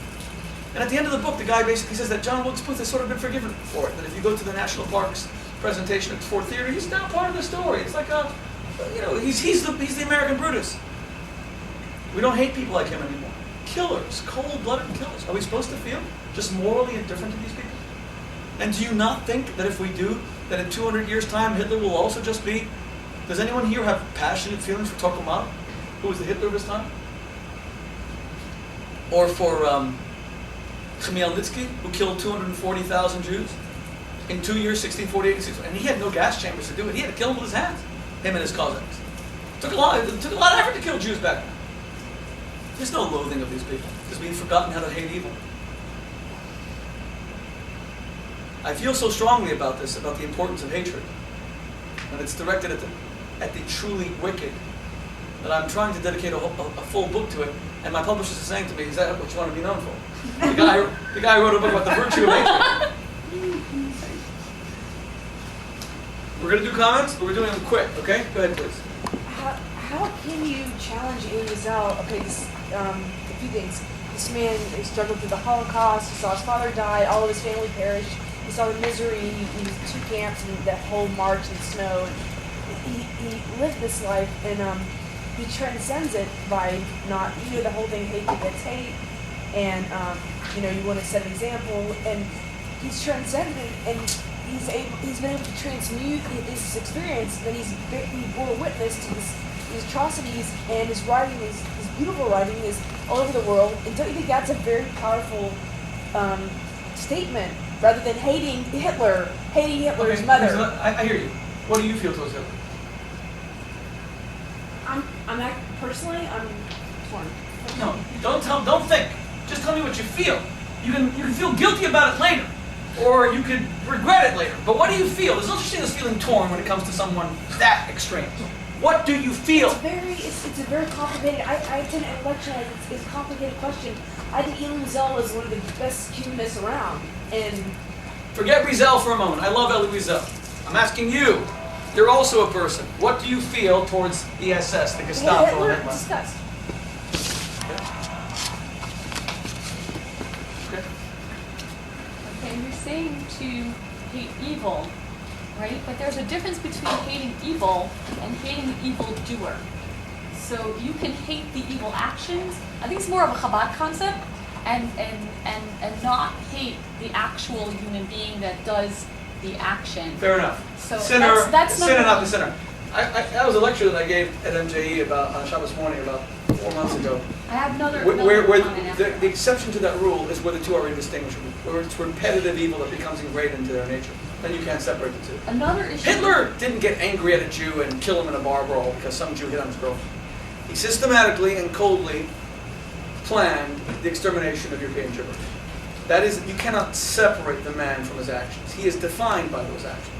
And at the end of the book, the guy basically says that John Wilkes Booth has sort of been forgiven for it. That if you go to the National Parks presentation at Ford Theater, he's now part of the story. It's like he's the American Brutus. We don't hate people like him anymore. Killers, cold-blooded killers. Are we supposed to feel just morally indifferent to these people? And do you not think that if we do, that in 200 years' time, Hitler will also just be... Does anyone here have passionate feelings for Tokugawa, who was the Hitler of his time? Or for Chmielnitsky, who killed 240,000 Jews in 2 years, 1648 and 16... And he had no gas chambers to do it. He had to kill them with his hands, him and his Cossacks. It took a lot of effort to kill Jews back then. There's no loathing of these people, because we've forgotten how to hate evil. I feel so strongly about this, about the importance of hatred, and it's directed at the truly wicked, that I'm trying to dedicate a full book to it, and my publishers are saying to me, is that what you want to be known for? The guy who wrote a book about the virtue of hatred. We're going to do comments, but we're doing them quick, okay? Go ahead, please. How can you challenge Elie Wiesel? Okay, a few things. This man struggled through the Holocaust. He saw his father die. All of his family perished. He saw the misery. He was 2 camps and that whole march in the snow. He lived this life, and he transcends it by not, the whole thing, hate begets hate. and you want to set an example, and he's transcendent, and he's been able to transmute his experience, and he bore witness to these atrocities, and his writing, his beautiful writing is all over the world. And don't you think that's a very powerful statement, rather than hating Hitler's mother? I hear you. What do you feel towards Hitler? I'm torn. No, don't think. Just tell me what you feel. You can feel guilty about it later, or you could regret it later. But what do you feel? There's no such thing as feeling torn when it comes to someone that extreme. What do you feel? It's a very complicated. I attend an election. It's a complicated question. I think Elie Wiesel is one of the best humanists around, and Forget Wiesel for a moment. I love Elie Wiesel. I'm asking you. You're also a person. What do you feel towards the SS, the Gestapo? Hitler and Hitler? discussed. Okay, you're saying to hate evil, right? But there's a difference between hating evil and hating the evildoer. So you can hate the evil actions. I think it's more of a Chabad concept, and not hate the actual human being that does the action. Fair enough. So Sinner, that's sinner, number not one. the sinner. That was a lecture that I gave at MJE about on Shabbos morning about 4 months ago. I have another Where comment after the that. exception to that rule is where the two are indistinguishable, where it's repetitive evil that becomes ingrained into their nature. Then you can't separate the two. Another issue. Hitler didn't get angry at a Jew and kill him in a bar brawl because some Jew hit on his girlfriend. He systematically and coldly planned the extermination of European Jews. That is, you cannot separate the man from his actions. He is defined by those actions.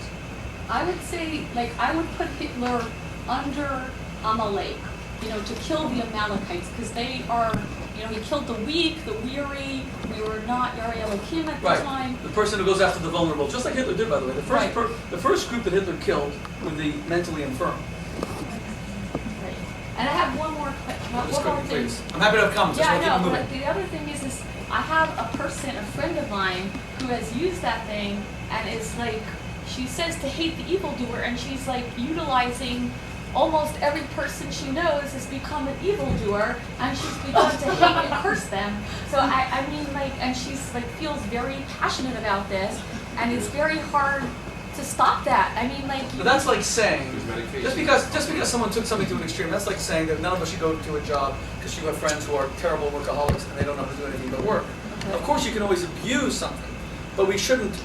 I would say, I would put Hitler under Amalek, to kill the Amalekites, because they are, he killed the weak, the weary. We were not Yari Elohim at the time. The person who goes after the vulnerable, just like Hitler did, by the way. Right. The first group that Hitler killed were the mentally infirm. Right. And I have one more Just thing. quickly, please. I'm happy to have comments. Yeah, I Just know, want to but keep it moving. the other thing is I have a friend of mine who has used that thing, and is she says to hate the evildoer, and she's utilizing almost every person she knows has become an evildoer, and she's begun to hate and curse them. So and she's feels very passionate about this, and it's very hard to stop that. But that's like saying, There's medication. just because someone took something to an extreme, that's like saying that none of us should go to a job because you have friends who are terrible workaholics and they don't know how to do anything but work. Okay. Of course you can always abuse something, but we shouldn't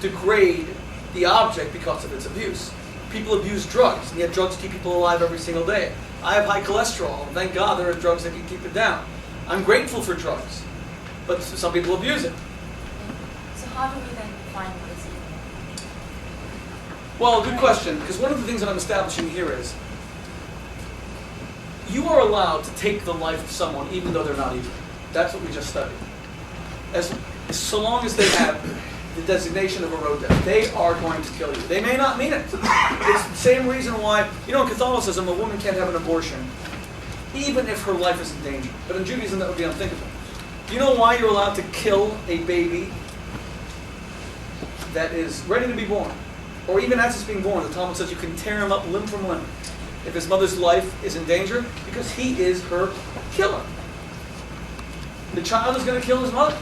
degrade the object because of its abuse. People abuse drugs, and yet drugs keep people alive every single day. I have high cholesterol, and thank God there are drugs that can keep it down. I'm grateful for drugs, but some people abuse it. So how do we then define what is evil? Well, good question, because one of the things that I'm establishing here is you are allowed to take the life of someone even though they're not evil. That's what we just studied. So long as they have the designation of a road death, they are going to kill you. They may not mean it. It's the same reason why, in Catholicism, a woman can't have an abortion even if her life is in danger. But in Judaism, that would be unthinkable. Do you know why you're allowed to kill a baby that is ready to be born? Or even as it's being born, the Talmud says you can tear him up limb from limb if his mother's life is in danger, because he is her killer. The child is going to kill his mother.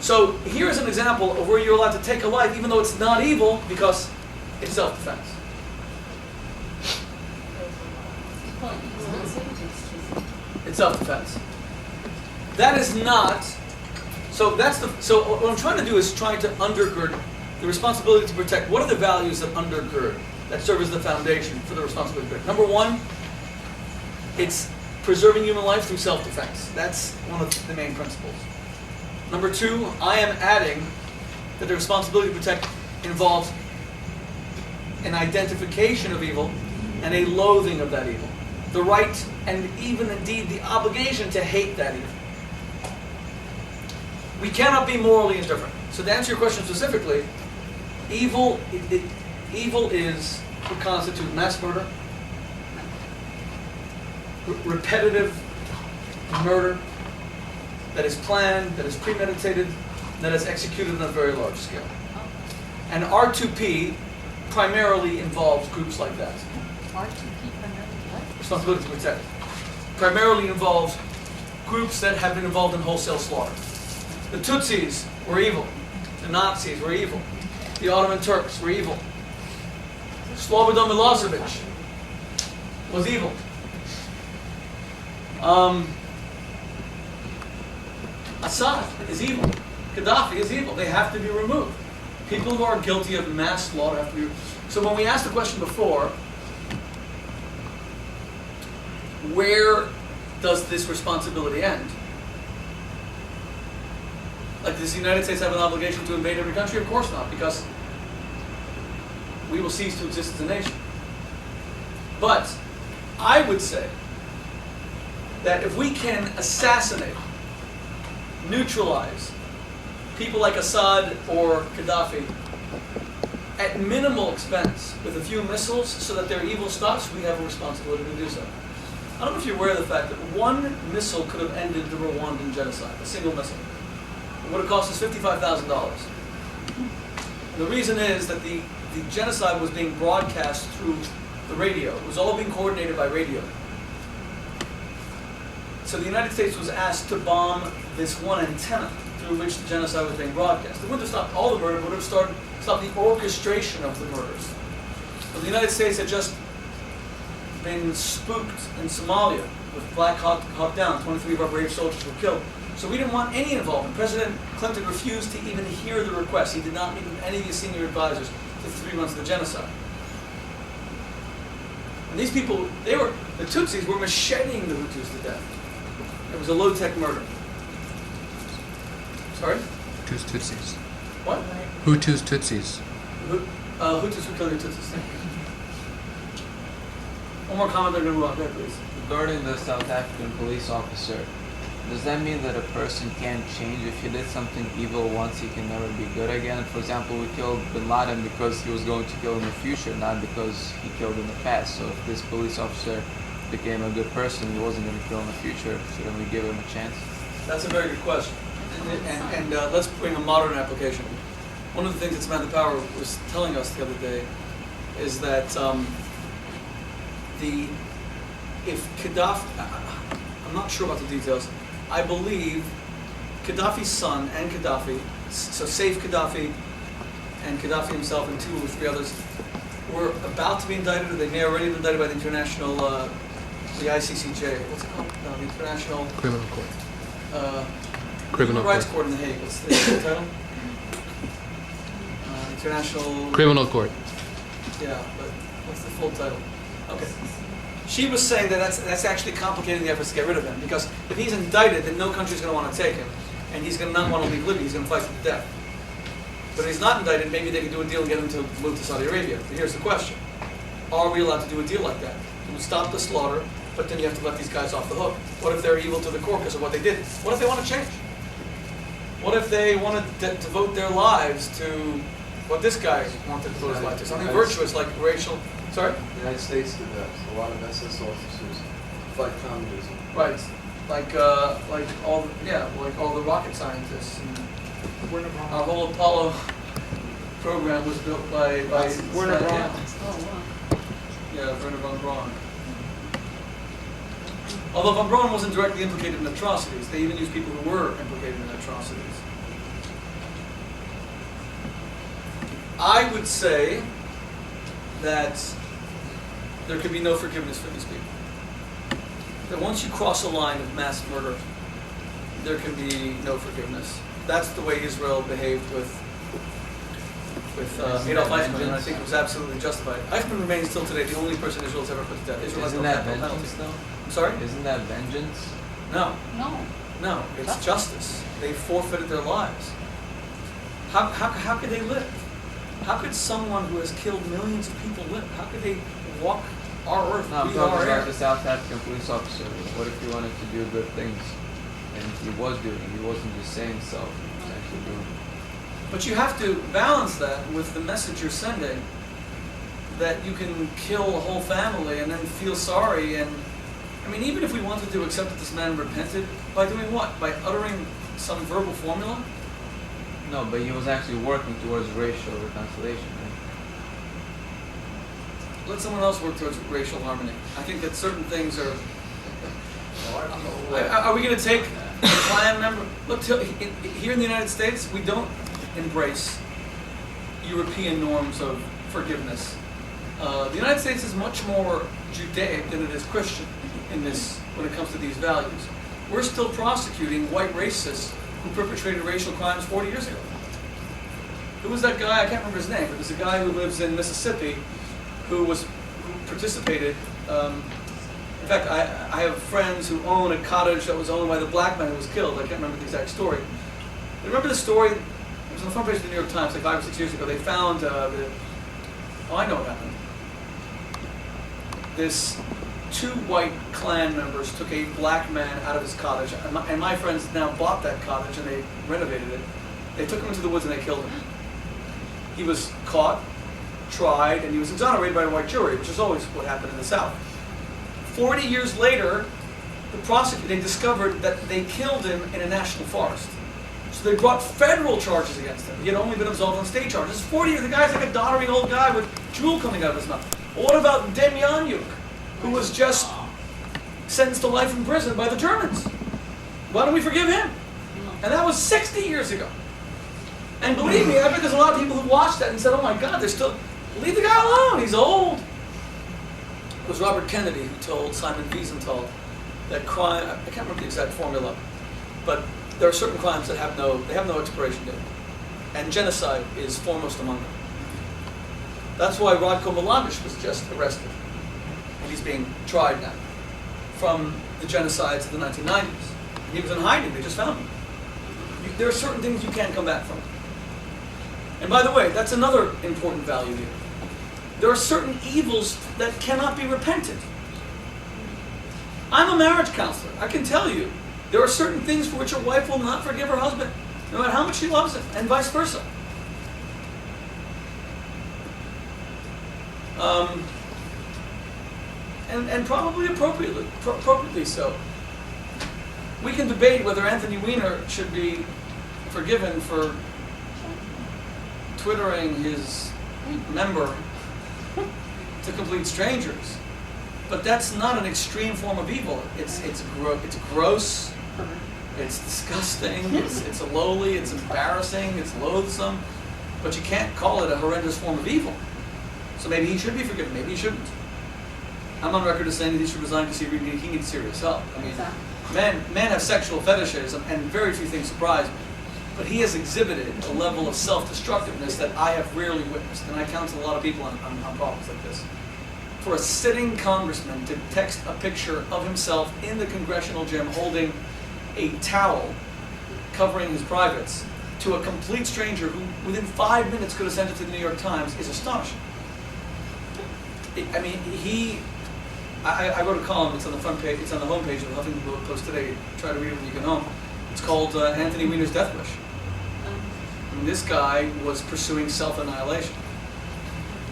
So here is an example of where you're allowed to take a life even though it's not evil, because it's self-defense. It's self-defense. That is not. So what I'm trying to do is trying to undergird the responsibility to protect. What are the values that undergird, that serve as the foundation for the responsibility to protect? Number one, it's preserving human life through self-defense. That's one of the main principles. Number two, I am adding that the responsibility to protect involves an identification of evil and a loathing of that evil. The right and even indeed the obligation to hate that evil. We cannot be morally indifferent. So to answer your question specifically, evil would constitute mass murder, repetitive murder, that is planned, that is premeditated, that is executed on a very large scale. And R2P primarily involves groups like that. R2P primarily what? Responsibility to protect. Primarily involves groups that have been involved in wholesale slaughter. The Tutsis were evil. The Nazis were evil. The Ottoman Turks were evil. Slobodan Milosevic was evil. Assad is evil. Gaddafi is evil. They have to be removed. People who are guilty of mass slaughter have to be removed. So when we asked the question before, where does this responsibility end? Like, does the United States have an obligation to invade every country? Of course not, because we will cease to exist as a nation. But I would say that if we can assassinate, neutralize people like Assad or Gaddafi at minimal expense with a few missiles so that their evil stops, we have a responsibility to do so. I don't know if you're aware of the fact that one missile could have ended the Rwandan genocide, a single missile. It would have cost us $55,000. And the reason is that the genocide was being broadcast through the radio. It was all being coordinated by radio. So the United States was asked to bomb this one antenna through which the genocide was being broadcast. It wouldn't have stopped all the murder, it would have stopped the orchestration of the murders. But the United States had just been spooked in Somalia with Black Hawk Down. 23 of our brave soldiers were killed. So we didn't want any involvement. President Clinton refused to even hear the request. He did not meet with any of his senior advisors for 3 months of the genocide. And these people, the Tutsis were macheting the Hutus to death. It was a low-tech murder. Sorry? Hutus, Tutsis. What? Hutus, Tutsis. Hutus who kill your Tutsis. One more comment, they're going to move on. Go ahead, please. Regarding the South African police officer, does that mean that a person can't change? If he did something evil once, he can never be good again? For example, we killed Bin Laden because he was going to kill in the future, not because he killed in the past. So if this police officer became a good person, he wasn't going to kill in the future, shouldn't we give him a chance? That's a very good question. And let's bring a modern application. One of the things that Samantha Power was telling us the other day is that if Gaddafi, I'm not sure about the details, I believe Gaddafi's son and Gaddafi, so Saif Gaddafi and Gaddafi himself and 2 or 3 others, were about to be indicted, or they may already have been indicted by the international, the ICCJ, what's it called? No, the International Criminal Court. Criminal Rights Court in The Hague. What's the full title? International Criminal Court. Yeah, but what's the full title? Okay. She was saying that that's actually complicating the efforts to get rid of him, because if he's indicted, then no country's going to want to take him, and he's going to not want to leave Libya. He's going to fight to the death. But if he's not indicted, maybe they can do a deal and get him to move to Saudi Arabia. But here's the question: are we allowed to do a deal like that? It would stop the slaughter, but then you have to let these guys off the hook. What if they're evil to the core because of what they did? What if they want to change? What if they want to devote their lives to what this guy wanted to devote his life to? Something virtuous like racial. Sorry? The United States did that. A lot of SS officers fight communism. Right. Like all the rocket scientists. And our whole Apollo program was built by Werner Braun. Yeah. Oh, wow. Yeah, Werner von Braun. Although von Braun wasn't directly implicated in atrocities, they even used people who were implicated in atrocities. I would say that there could be no forgiveness for these people. That once you cross a line of mass murder, there can be no forgiveness. That's the way Israel behaved with Adolf Eichmann, and I think it was absolutely justified. Eichmann remains still today the only person Israel has ever put to death. Israel has Isn't no that capital vengeance, penalty. though? I'm sorry? Isn't that vengeance? No. No. It's justice. They forfeited their lives. How could they live? How could someone who has killed millions of people live? How could they walk our earth, No, I'm breathe our talking air? about the South African police officer. What if he wanted to do good things? And he was doing it. He wasn't just saying himself. He was actually doing it. But you have to balance that with the message you're sending, that you can kill a whole family and then feel sorry. And I mean, even if we wanted to accept that this man repented, by doing what? By uttering some verbal formula? No, but he was actually working towards racial reconciliation, right? Let someone else work towards racial harmony. I think that certain things are Are we going to take a Klan member? Look, here in the United States, we don't embrace European norms of forgiveness. The United States is much more Judaic than it is Christian in this when it comes to these values. We're still prosecuting white racists who perpetrated racial crimes 40 years ago. Who was that guy? I can't remember his name, but there's a guy who lives in Mississippi who participated. In fact, I have friends who own a cottage that was owned by the black man who was killed. I can't remember the exact story. But remember the story? It was on the front page of the New York Times like 5 or 6 years ago. They found I know what happened. This 2 white Klan members took a black man out of his cottage, and my friends now bought that cottage and they renovated it. They took him into the woods and they killed him. He was caught, tried, and he was exonerated by a white jury, which is always what happened in the South. 40 years later, they discovered that they killed him in a national forest. So they brought federal charges against him. He had only been absolved on state charges. 40 years, the guy's like a doddering old guy with drool coming out of his mouth. Well, what about Demjanjuk, who was just sentenced to life in prison by the Germans? Why don't we forgive him? And that was 60 years ago. And believe me, I bet there's a lot of people who watched that and said, oh my God, leave the guy alone, he's old. It was Robert Kennedy who told Simon Wiesenthal that crime, I can't remember the exact formula, but there are certain crimes that have no expiration date. And genocide is foremost among them. That's why Radko Mladic was just arrested. And he's being tried now from the genocides of the 1990s. He was in hiding, they just found him. There are certain things you can't come back from. And by the way, that's another important value here. There are certain evils that cannot be repented. I'm a marriage counselor. I can tell you, there are certain things for which a wife will not forgive her husband, no matter how much she loves him, and vice versa. And probably appropriately so. We can debate whether Anthony Weiner should be forgiven for twittering his member to complete strangers, but that's not an extreme form of evil. It's gross, it's disgusting, it's lowly, it's embarrassing, it's loathsome, but you can't call it a horrendous form of evil. So maybe he should be forgiven, maybe he shouldn't. I'm on record as saying that he should resign because he needs serious help. I mean, men have sexual fetishes, and very few things surprise me. But he has exhibited a level of self-destructiveness that I have rarely witnessed, and I counsel a lot of people on problems like this. For a sitting congressman to text a picture of himself in the congressional gym holding a towel covering his privates to a complete stranger who within 5 minutes could have sent it to the New York Times is astonishing. I wrote a column, it's on the front page, it's on the homepage of the Huffington Post today. Try to read it when you get home. It's called Anthony Weiner's Death Wish. And this guy was pursuing self-annihilation.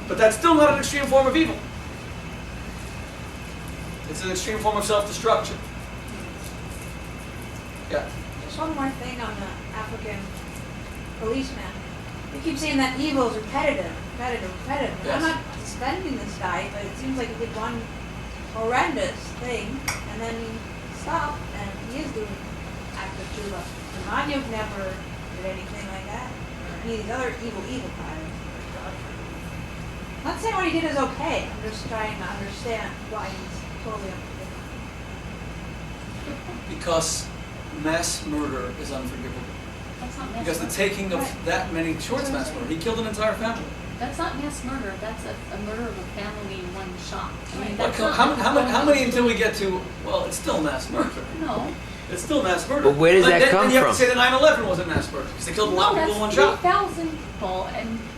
But that's still not an extreme form of evil. It's an extreme form of self-destruction. Yeah. Just one more thing on the African policeman. You keep saying that evil is repetitive. Yes. I'm not suspending this guy, but it seems like he did one horrendous thing, and then he stopped, and he is doing active tshuva. Demjanjuk never did anything like that, or any of these other evil crimes. I'm not saying what he did is okay. I'm just trying to understand why he's totally unforgivable. Because mass murder is unforgivable. That's not mass Because the murder. taking of that many shorts mass murder, he killed an entire family. That's not mass murder. That's a murder of a family in one shot. I mean, that's How many until we get to, well, it's still mass murder. No. It's still mass murder. But where does that come then you have from? to say that 9/11 wasn't mass murder, because they killed a lot of people in one shot. 3,000 people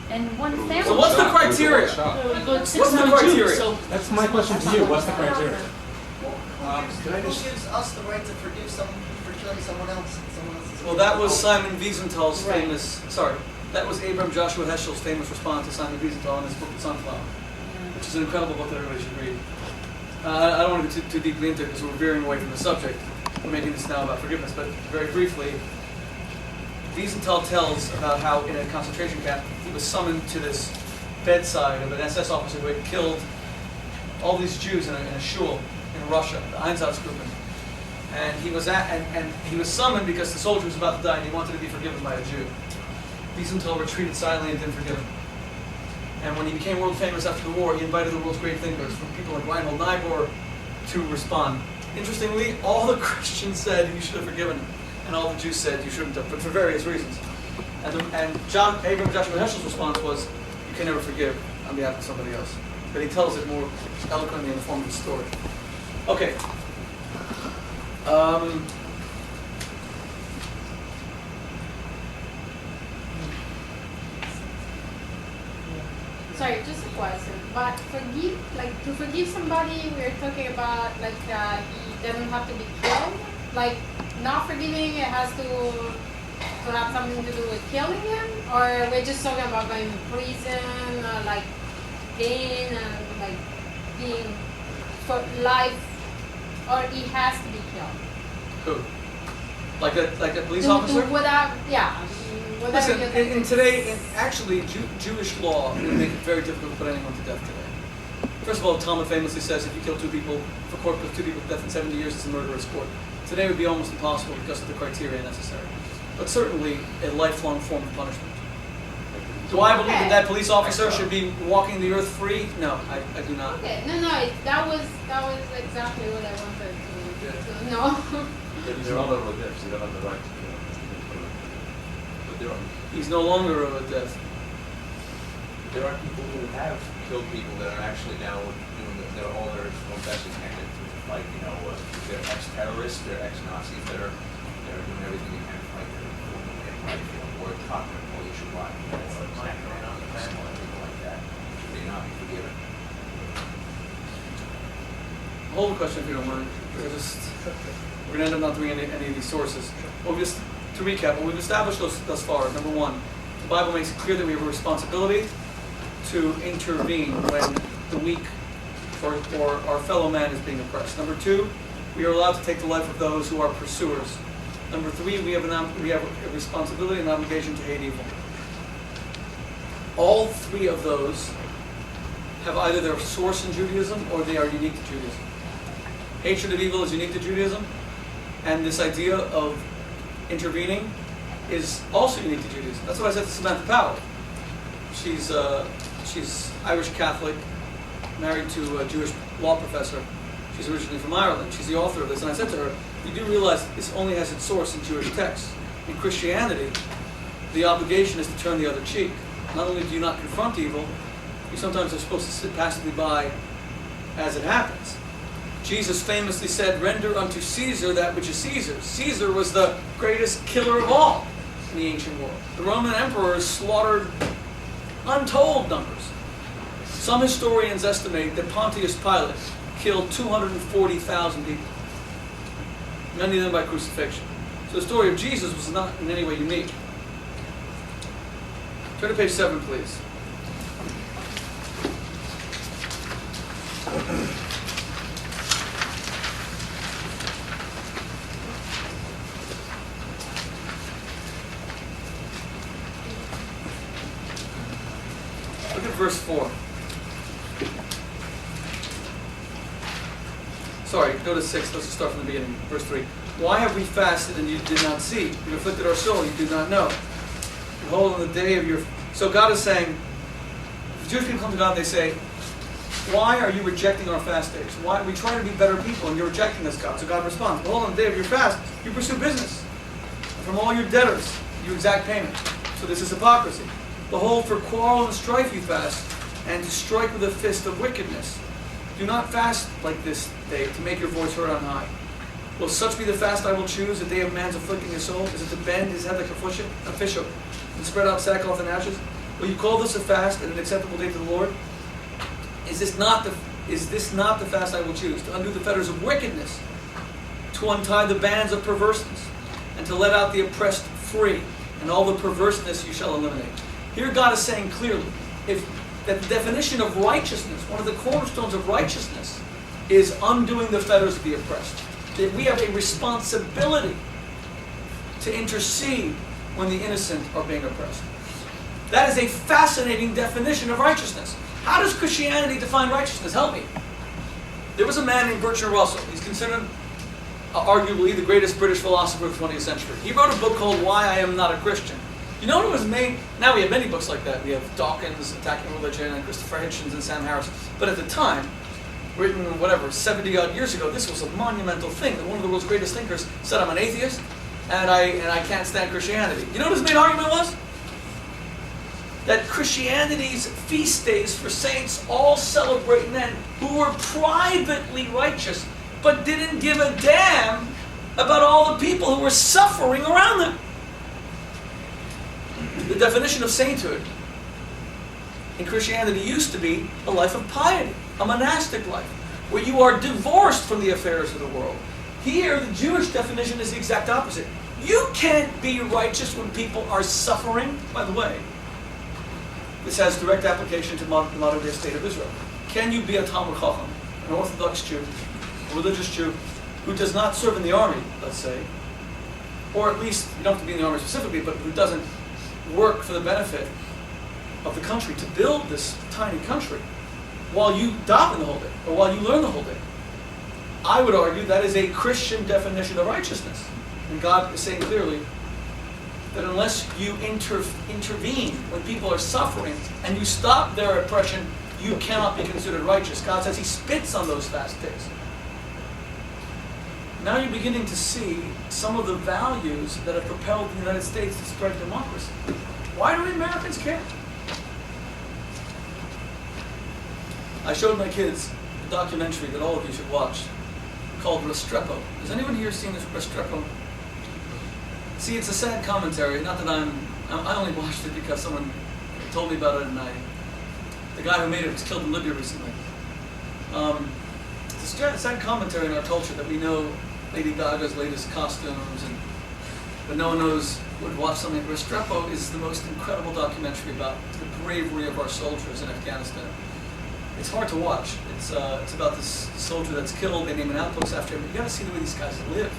and one family. So what's the criteria? What's the criteria? That's my question to you. What's the criteria? Who gives us the right to forgive someone for killing someone else? Well, that was Simon Wiesenthal's famous, that was Abram Joshua Heschel's famous response to Simon Wiesenthal in his book, The Sunflower, which is an incredible book that everybody should read. I don't want to get too deeply into it because we're veering away from the subject. We're making this now about forgiveness, but very briefly, Wiesenthal tells about how in a concentration camp he was summoned to this bedside of an SS officer who had killed all these Jews in a shul in Russia, the Einsatzgruppen. and he was summoned because the soldier was about to die and he wanted to be forgiven by a Jew. Wiesenthal retreated silently and didn't forgive him. And when he became world famous after the war, he invited the world's great thinkers, from people like Reinhold Niebuhr, to respond. Interestingly, all the Christians said you should have forgiven him, and all the Jews said you shouldn't have, but for various reasons. And Abraham Joshua Heschel's response was, you can never forgive on behalf of somebody else. But he tells it more eloquently in the form of a story. Okay. Sorry, just a question. But to forgive somebody, we're talking about he doesn't have to be killed. Like not forgiving, it has to have something to do with killing him, or we're just talking about going to prison, like pain and like being for life, or he has to be killed. Who? Like a police officer? Without, yeah. Listen, in today, actually, Jewish law would make it very difficult to put anyone to death today. First of all, the Talmud famously says if you kill two people, if a court puts two people to death in 70 years, it's a murderous court. Today would be almost impossible because of the criteria necessary. But certainly, a lifelong form of punishment. Do I believe that police officer should be walking the earth free? No, I do not. Okay, no, that was exactly what I wanted to know. They're all over the death, so they don't have the right to kill. He's no longer a death. There are people who have killed people that are actually now doing all their own best they can to fight. They're ex-terrorists, they're ex-Nazis that are doing everything they can to fight their own right. Or talking to police or what, or standing around the panel and people like that. Should they not be forgiven? Hold the question if you don't mind. We're going to end up not doing any of these sources. Well, just to recap, what we've established thus far, number one, the Bible makes it clear that we have a responsibility to intervene when the weak or our fellow man is being oppressed. Number two, we are allowed to take the life of those who are pursuers. Number three, we have a responsibility and obligation to hate evil. All three of those have either their source in Judaism or they are unique to Judaism. Hatred of evil is unique to Judaism, and this idea of intervening is also unique to Judaism. That's what I said to Samantha Powell. She's Irish Catholic, married to a Jewish law professor. She's originally from Ireland. She's the author of this. And I said to her, you do realize this only has its source in Jewish texts. In Christianity, the obligation is to turn the other cheek. Not only do you not confront evil, you sometimes are supposed to sit passively by as it happens. Jesus famously said, render unto Caesar that which is Caesar's. Caesar was the greatest killer of all in the ancient world. The Roman emperors slaughtered untold numbers. Some historians estimate that Pontius Pilate killed 240,000 people, many of them by crucifixion. So the story of Jesus was not in any way unique. Turn to page 7, please. Look at verse 4. Sorry, go to 6. Let's just start from the beginning. Verse 3. Why have we fasted and you did not see? We afflicted our soul, you did not know. Behold, on the day of your... So God is saying, the Jewish people come to God and they say, why are you rejecting our fast days? Why we try to be better people and you're rejecting us, God? So God responds, behold, on the day of your fast, you pursue business. And from all your debtors, you exact payment. So this is hypocrisy. Behold, for quarrel and strife you fast, and to strike with a fist of wickedness. Do not fast like this day, to make your voice heard on high. Will such be the fast I will choose, the day of man's afflicting his soul? Is it to bend his head like a fishhook, and spread out sackcloth and ashes? Will you call this a fast and an acceptable day to the Lord? Is this not the fast I will choose? To undo the fetters of wickedness, to untie the bands of perverseness, and to let out the oppressed free, and all the perverseness you shall eliminate. Here God is saying clearly, that the definition of righteousness, one of the cornerstones of righteousness, is undoing the fetters of the oppressed. That we have a responsibility to intercede when the innocent are being oppressed. That is a fascinating definition of righteousness. How does Christianity define righteousness? Help me. There was a man named Bertrand Russell. He's considered arguably the greatest British philosopher of the 20th century. He wrote a book called Why I Am Not a Christian. You know what it was made? Now we have many books like that. We have Dawkins, Attacking Religion, and Christopher Hitchens and Sam Harris. But at the time, written, 70-odd years ago, this was a monumental thing that one of the world's greatest thinkers said, I'm an atheist, and I can't stand Christianity. You know what his main argument was? That Christianity's feast days for saints all celebrate men who were privately righteous, but didn't give a damn about all the people who were suffering around them. The definition of sainthood in Christianity used to be a life of piety, a monastic life, where you are divorced from the affairs of the world. Here, the Jewish definition is the exact opposite. You can't be righteous when people are suffering. By the way, this has direct application to the modern day state of Israel. Can you be a Talmud Chacham, an Orthodox Jew, a religious Jew, who does not serve in the army, let's say, or at least, you don't have to be in the army specifically, but who doesn't work for the benefit of the country to build this tiny country while you daven the whole day, or while you learn the whole day? I would argue that is a Christian definition of righteousness. And God is saying clearly that unless you intervene when people are suffering and you stop their oppression, you cannot be considered righteous. God says He spits on those fast days. Now you're beginning to see some of the values that have propelled the United States to spread democracy. Why do Americans care? I showed my kids a documentary that all of you should watch called Restrepo. Has anyone here seen this Restrepo? See, it's a sad commentary. Not that I only watched it because someone told me about it, and the guy who made it was killed in Libya recently. It's a sad commentary in our culture that we know Lady Gaga's latest costumes, but no one knows would watch something. Restrepo is the most incredible documentary about the bravery of our soldiers in Afghanistan. It's hard to watch. It's about this soldier that's killed. They name an outpost after him. But you got to see the way these guys live.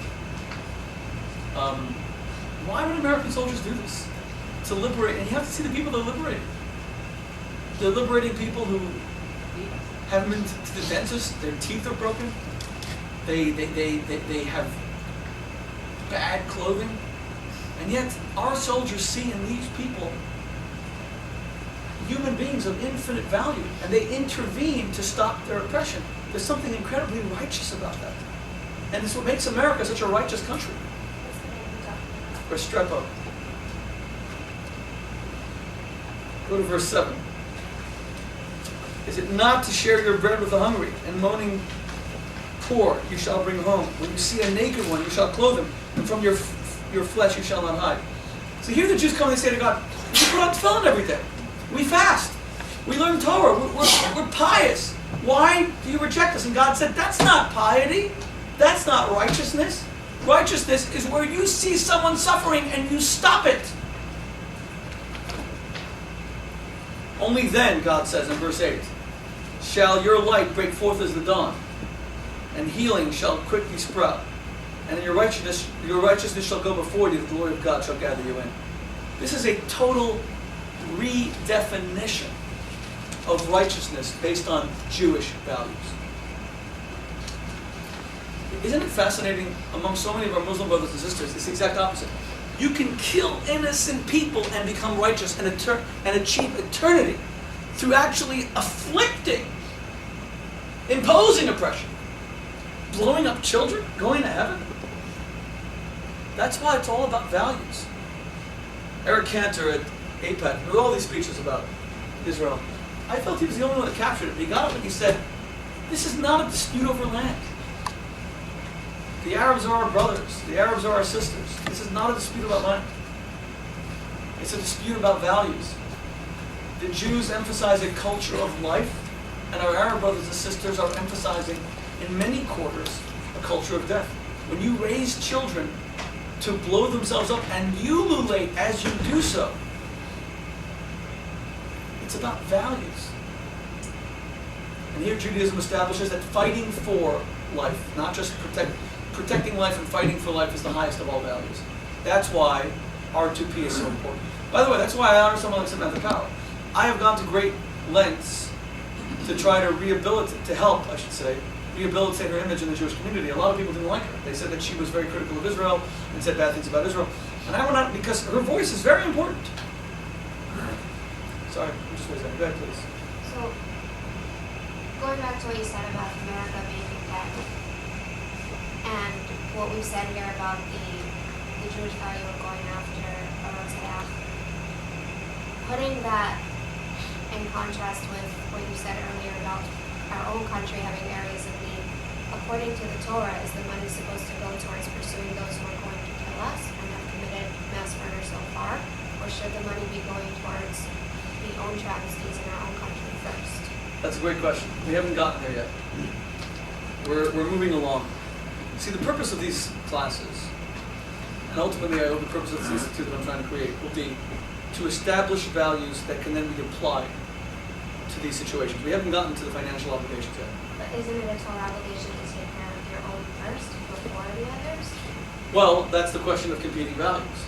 Why would American soldiers do this? To liberate, and you have to see the people they're liberating. They're liberating people who haven't been to the dentist. Their teeth are broken. They have bad clothing, and yet our soldiers see in these people human beings of infinite value, and they intervene to stop their oppression. There's something incredibly righteous about that, and it's what makes America such a righteous country. Restrepo. Go to verse 7. Is it not to share your bread with the hungry, and moaning poor you shall bring home? When you see a naked one, you shall clothe him, and from your flesh you shall not hide. So here the Jews come and they say to God, we put on tefillin every day. We fast. We learn Torah. We're pious. Why do you reject us? And God said, that's not piety. That's not righteousness. Righteousness is where you see someone suffering and you stop it. Only then, God says in verse 8, shall your light break forth as the dawn, and healing shall quickly sprout. And in your righteousness shall go before you, the glory of God shall gather you in. This is a total redefinition of righteousness based on Jewish values. Isn't it fascinating, among so many of our Muslim brothers and sisters, it's the exact opposite. You can kill innocent people and become righteous and achieve eternity through actually afflicting, imposing oppression, blowing up children, going to heaven. That's why it's all about values. Eric Cantor at APEC, with all these speeches about Israel, I felt he was the only one that captured it. He got up and he said, this is not a dispute over land. The Arabs are our brothers. The Arabs are our sisters. This is not a dispute about land. It's a dispute about values. The Jews emphasize a culture of life, and our Arab brothers and sisters are emphasizing, in many quarters, a culture of death. When you raise children to blow themselves up and ululate as you do so, it's about values. And here Judaism establishes that fighting for life, not just protecting life and fighting for life, is the highest of all values. That's why R2P is so important. By the way, that's why I honor someone like Samantha Power. I have gone to great lengths to try to rehabilitate, to help, I should say, rehabilitate her image in the Jewish community. A lot of people didn't like her. They said that she was very critical of Israel and said bad things about Israel. And I went out because her voice is very important. Sorry, I'm just waiting. Go ahead, please. So, going back to what you said about America being in debt, and what we said here about the Jewish value of going after a Rotzach, putting that in contrast with what you said earlier about our own country having areas of need, according to the Torah, is the money supposed to go towards pursuing those who are going to kill us and have committed mass murder so far, or should the money be going towards the own travesties in our own country first? That's a great question. We haven't gotten there yet. We're moving along. See, the purpose of these classes, and ultimately I hope the purpose of this institute that I'm trying to create, will be to establish values that can then be applied to these situations. We haven't gotten to the financial obligations yet. But isn't it a Torah obligation to take care of your own first before the others? Well, that's the question of competing values.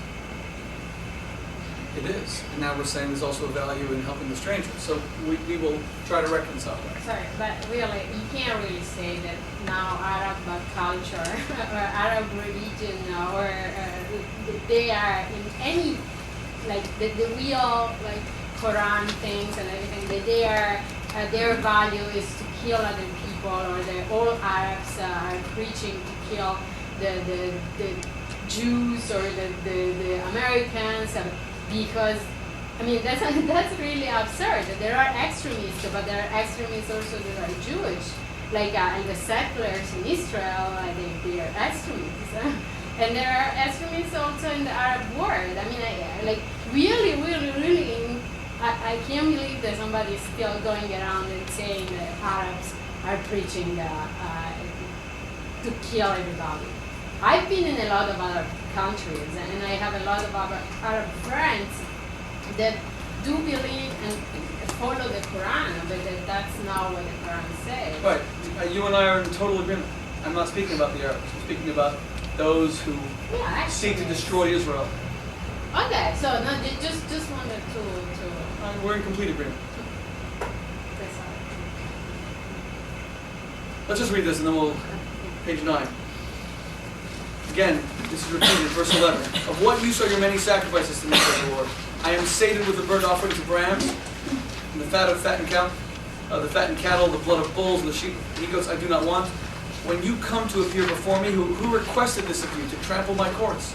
It is. And now we're saying there's also a value in helping the stranger. So we will try to reconcile that. Sorry, but really, you can't really say that now Arab culture or Arab religion or they are in any, like the real like Quran things and everything, that they are, their value is to kill other people, or all Arabs are preaching to kill the Jews or the Americans, because I mean that's really absurd. There are extremists, but there are extremists also that are Jewish, like and the settlers in Israel, they are extremists, and there are extremists also in the Arab world. I mean, like really. I can't believe that somebody is still going around and saying that Arabs are preaching to kill everybody. I've been in a lot of other countries, and I have a lot of other Arab friends that do believe and follow the Quran, but that's not what the Quran says. Right. You and I are in total agreement. I'm not speaking about the Arabs. I'm speaking about those who seek to destroy Israel. Okay, so no, just wanted to. We're in complete agreement. Let's just read this and then we'll, page 9. Again, this is repeated, verse 11. Of what use are your many sacrifices to me, says the Lord? I am sated with the burnt offerings of rams, and the fat of fattened cow, the fattened cattle, the blood of bulls, and the sheep and goats I do not want. When you come to appear before me, who requested this of you, to trample my courts?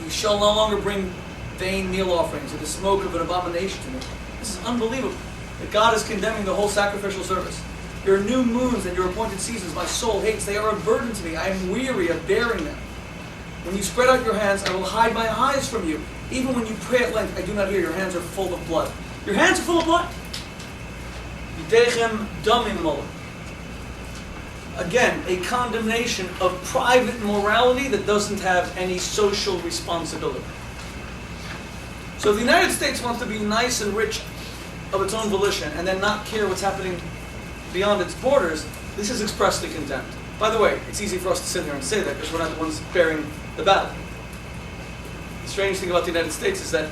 You shall no longer bring vain meal offerings or the smoke of an abomination to me. This is unbelievable that God is condemning the whole sacrificial service. Your new moons and your appointed seasons my soul hates. They are a burden to me. I am weary of bearing them. When you spread out your hands, I will hide my eyes from you. Even when you pray at length, I do not hear. Your hands are full of blood. Your hands are full of blood. Yidechem damim molech. Again, a condemnation of private morality that doesn't have any social responsibility. So if the United States wants to be nice and rich of its own volition and then not care what's happening beyond its borders, this is expressly condemned. By the way, it's easy for us to sit here and say that because we're not the ones bearing the battle. The strange thing about the United States is that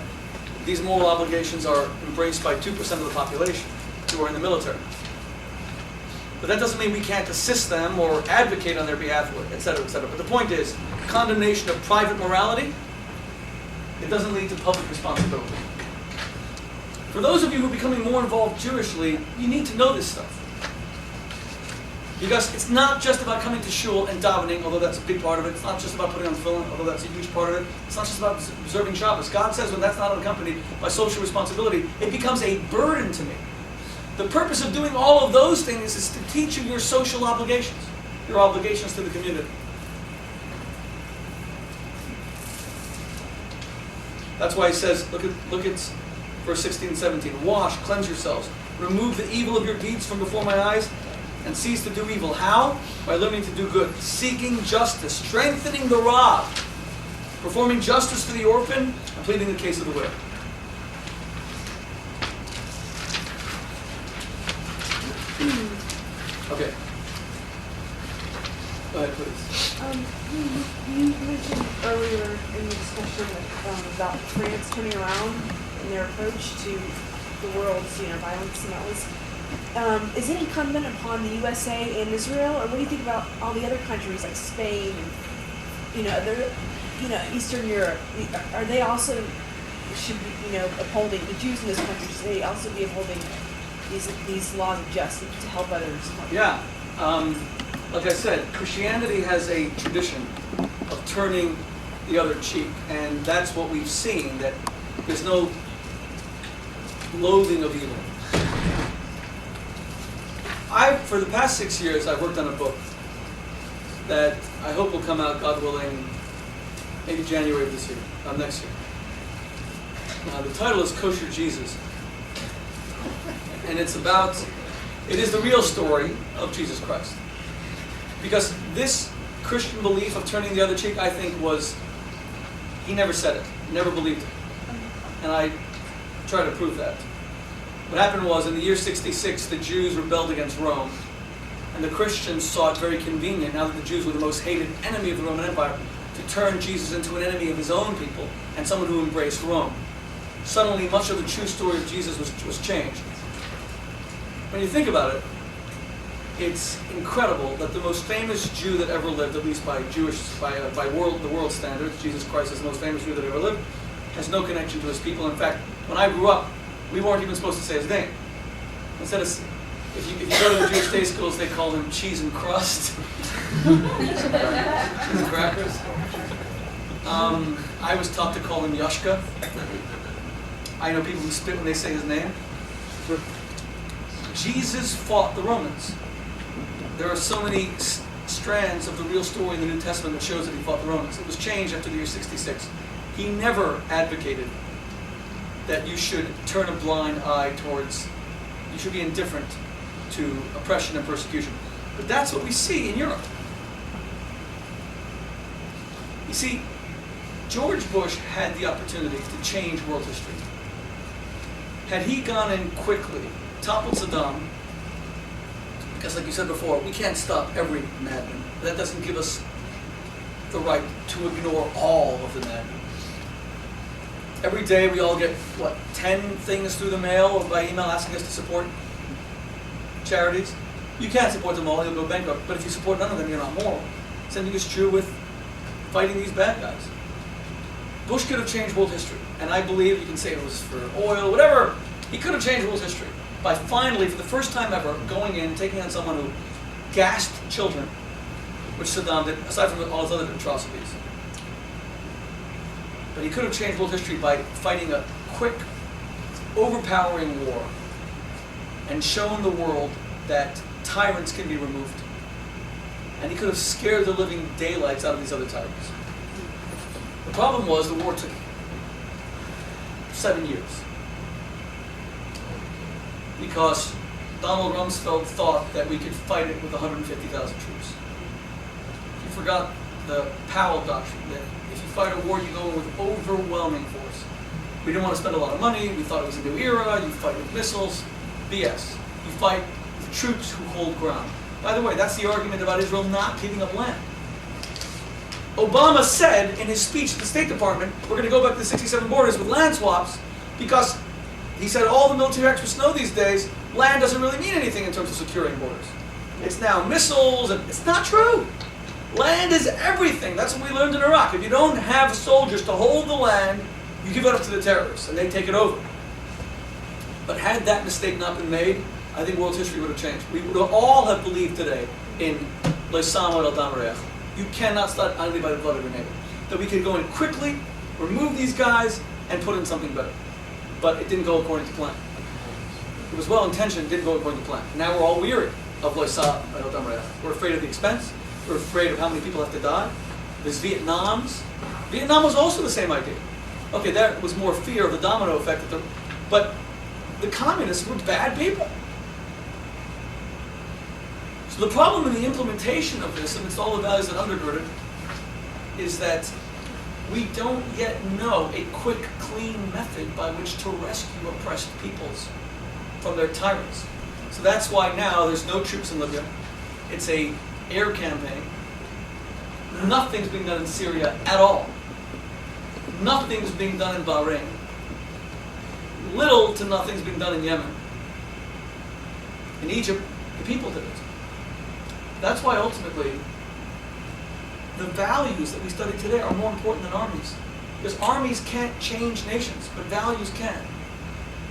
these moral obligations are embraced by 2% of the population who are in the military. But that doesn't mean we can't assist them or advocate on their behalf, etc., etc. But the point is, condemnation of private morality, it doesn't lead to public responsibility. For those of you who are becoming more involved Jewishly, you need to know this stuff. Because it's not just about coming to shul and davening, although that's a big part of it. It's not just about putting on tefillin, although that's a huge part of it. It's not just about observing Shabbos. God says when that's not accompanied by social responsibility, it becomes a burden to me. The purpose of doing all of those things is to teach you your social obligations, your obligations to the community. That's why he says, look at verse 16 and 17. Wash, cleanse yourselves, remove the evil of your deeds from before my eyes, and cease to do evil. How? By learning to do good, seeking justice, strengthening the robbed, performing justice for the orphan, and pleading the case of the widow. Okay. Go ahead, please. You mentioned earlier in the discussion about France turning around in their approach to the world's violence, and that was is it incumbent upon the USA and Israel, or what do you think about all the other countries like Spain and Eastern Europe? Are they also should be upholding the Jews in this country? Should they also be upholding these laws of justice to help others? Yeah, like I said, Christianity has a tradition of turning the other cheek, and that's what we've seen. That there's no loathing of evil. For the past 6 years, I've worked on a book that I hope will come out, God willing, maybe January of this year, next year. The title is Kosher Jesus. And it is the real story of Jesus Christ. Because this Christian belief of turning the other cheek, I think he never said it, never believed it. And I try to prove that. What happened was, in the year 66, the Jews rebelled against Rome, and the Christians saw it very convenient, now that the Jews were the most hated enemy of the Roman Empire, to turn Jesus into an enemy of his own people, and someone who embraced Rome. Suddenly, much of the true story of Jesus was changed. When you think about it, it's incredible that the most famous Jew that ever lived, at least by the world standards, Jesus Christ is the most famous Jew that ever lived, has no connection to his people. In fact, when I grew up, we weren't even supposed to say his name. Instead of, if you go to the Jewish day schools, they call him cheese and crust. Cheese and crackers. I was taught to call him Yashka. I know people who spit when they say his name. Jesus fought the Romans. There are so many strands of the real story in the New Testament that shows that he fought the Romans. It was changed after the year 66. He never advocated that you should turn a blind eye towards, you should be indifferent to oppression and persecution. But that's what we see in Europe. You see, George Bush had the opportunity to change world history. Had he gone in quickly, toppled Saddam, because like you said before, we can't stop every madman. That doesn't give us the right to ignore all of the madmen. Every day we all get, 10 things through the mail or by email asking us to support charities. You can't support them all, you'll go bankrupt. But if you support none of them, you're not moral. Same thing is true with fighting these bad guys. Bush could have changed world history. And I believe, you can say it was for oil, whatever, he could have changed world history by finally, for the first time ever, going in, taking on someone who gassed children, which Saddam did, aside from all his other atrocities. But he could have changed world history by fighting a quick, overpowering war and shown the world that tyrants can be removed. And he could have scared the living daylights out of these other tyrants. The problem was the war took 7 years. Because Donald Rumsfeld thought that we could fight it with 150,000 troops. He forgot the Powell doctrine, that if you fight a war, you go in with overwhelming force. We didn't want to spend a lot of money, we thought it was a new era, you fight with missiles. BS. You fight with troops who hold ground. By the way, that's the argument about Israel not giving up land. Obama said in his speech at the State Department, we're going to go back to the 67 borders with land swaps, because he said all the military experts know these days, land doesn't really mean anything in terms of securing borders. It's now missiles, and it's not true. Land is everything. That's what we learned in Iraq. If you don't have soldiers to hold the land, you give it up to the terrorists, and they take it over. But had that mistake not been made, I think world history would have changed. We would all have believed today in Le Samo el Damareach. You cannot start only by the blood of your neighbor. That we could go in quickly, remove these guys, and put in something better. But it didn't go according to plan. It was well intentioned, didn't go according to plan. Now we're all weary of Le Samo el Damareach. We're afraid of the expense. We're afraid of how many people have to die. There's Vietnam's. Vietnam was also the same idea. Okay, that was more fear of the domino effect. But the communists were bad people. So the problem in the implementation of this, amidst all the values that undergird it, is that we don't yet know a quick, clean method by which to rescue oppressed peoples from their tyrants. So that's why now there's no troops in Libya. It's an air campaign. Nothing's being done in Syria at all. Nothing's being done in Bahrain. Little to nothing's being done in Yemen. In Egypt, the people did it. That's why ultimately the values that we study today are more important than armies. Because armies can't change nations, but values can.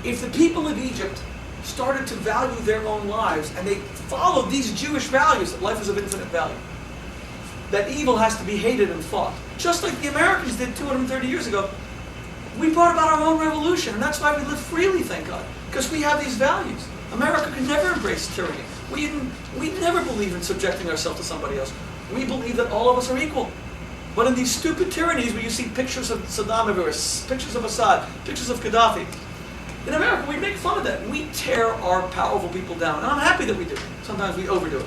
If the people of Egypt started to value their own lives and they followed these Jewish values, that life is of infinite value, that evil has to be hated and fought, just like the Americans did 230 years ago, we brought about our own revolution, and that's why we live freely, thank God, because we have these values. America could never embrace tyranny. We never believe in subjecting ourselves to somebody else. We believe that all of us are equal. But in these stupid tyrannies where you see pictures of Saddam everywhere, pictures of Assad, pictures of Gaddafi, in America we make fun of that. We tear our powerful people down, and I'm happy that we do. Sometimes we overdo it.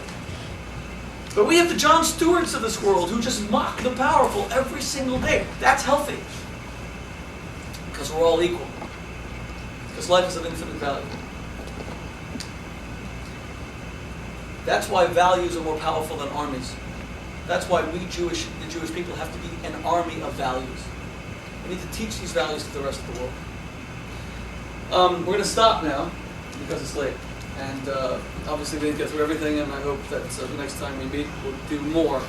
But we have the Jon Stewarts of this world who just mock the powerful every single day. That's healthy. Because we're all equal. Because life is of infinite value. That's why values are more powerful than armies. That's why the Jewish people have to be an army of values. We need to teach these values to the rest of the world. We're going to stop now because it's late. And obviously we didn't get through everything, and I hope that the next time we meet we'll do more.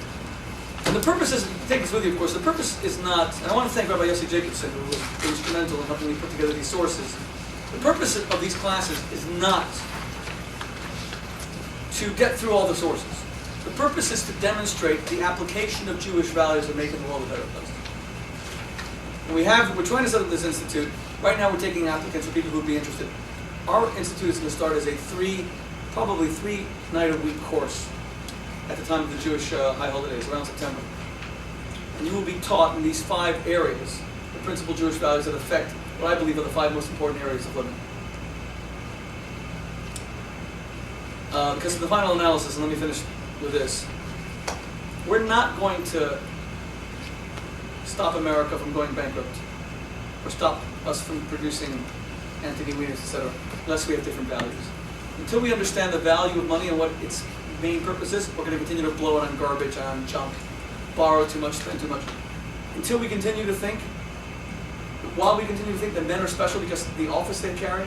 And the purpose is, take this with you of course, the purpose is not, and I want to thank Rabbi Yossi Jacobson who was instrumental in helping me put together these sources. The purpose of these classes is not to get through all the sources. The purpose is to demonstrate the application of Jewish values and making the world a better place. And we're trying to set up this institute. Right now we're taking applicants for people who would be interested. Our institute is going to start as a probably three night a week course at the time of the Jewish high holidays, around September. And you will be taught in these 5 areas, the principal Jewish values that affect what I believe are the 5 most important areas of living. Because of the final analysis, and let me finish with this, we're not going to stop America from going bankrupt or stop us from producing Anthony Weiners, etc., unless we have different values. Until we understand the value of money and what its main purpose is, we're going to continue to blow it on garbage, on junk, borrow too much, spend too much. Until we continue to think, while we continue to think that men are special because of the office they carry,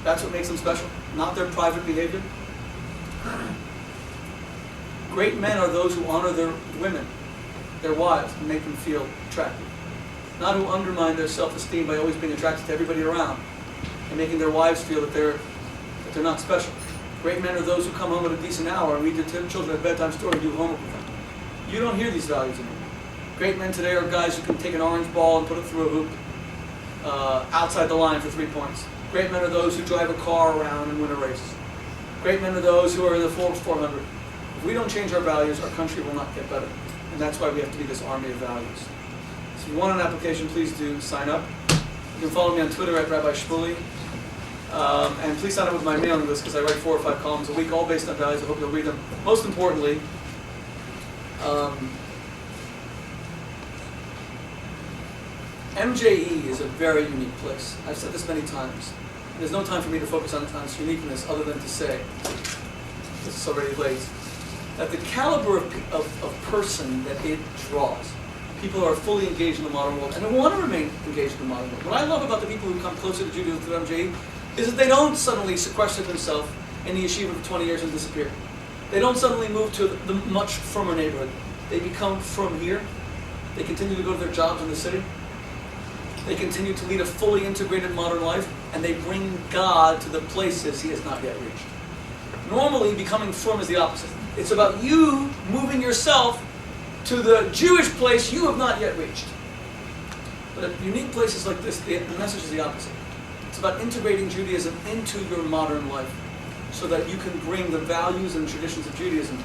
that's what makes them special, not their private behavior. Great men are those who honor their women, their wives, and make them feel attractive. Not who undermine their self-esteem by always being attracted to everybody around and making their wives feel that they're not special. Great men are those who come home at a decent hour and read their children a bedtime story and do homework with them. You don't hear these values anymore. Great men today are guys who can take an orange ball and put it through a hoop outside the line for 3 points. Great men are those who drive a car around and win a race. Great men are those who are in the Forbes 400. If we don't change our values, our country will not get better. And that's why we have to be this army of values. So if you want an application, please do sign up. You can follow me on Twitter at Rabbi Shmuley. And please sign up with my mailing list because I write 4 or 5 columns a week, all based on values. I hope you'll read them. Most importantly, MJE is a very unique place. I've said this many times. There's no time for me to focus on its uniqueness other than to say, this is already late, that the caliber of person that it draws, people who are fully engaged in the modern world and who want to remain engaged in the modern world. What I love about the people who come closer to Judaism through MJE is that they don't suddenly sequester themselves in the yeshiva for 20 years and disappear. They don't suddenly move to the much firmer neighborhood. They become from here. They continue to go to their jobs in the city. They continue to lead a fully integrated modern life, and they bring God to the places He has not yet reached. Normally, becoming from is the opposite. It's about you moving yourself to the Jewish place you have not yet reached. But at unique places like this, the message is the opposite. It's about integrating Judaism into your modern life so that you can bring the values and traditions of Judaism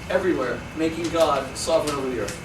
everywhere, making God sovereign over the earth.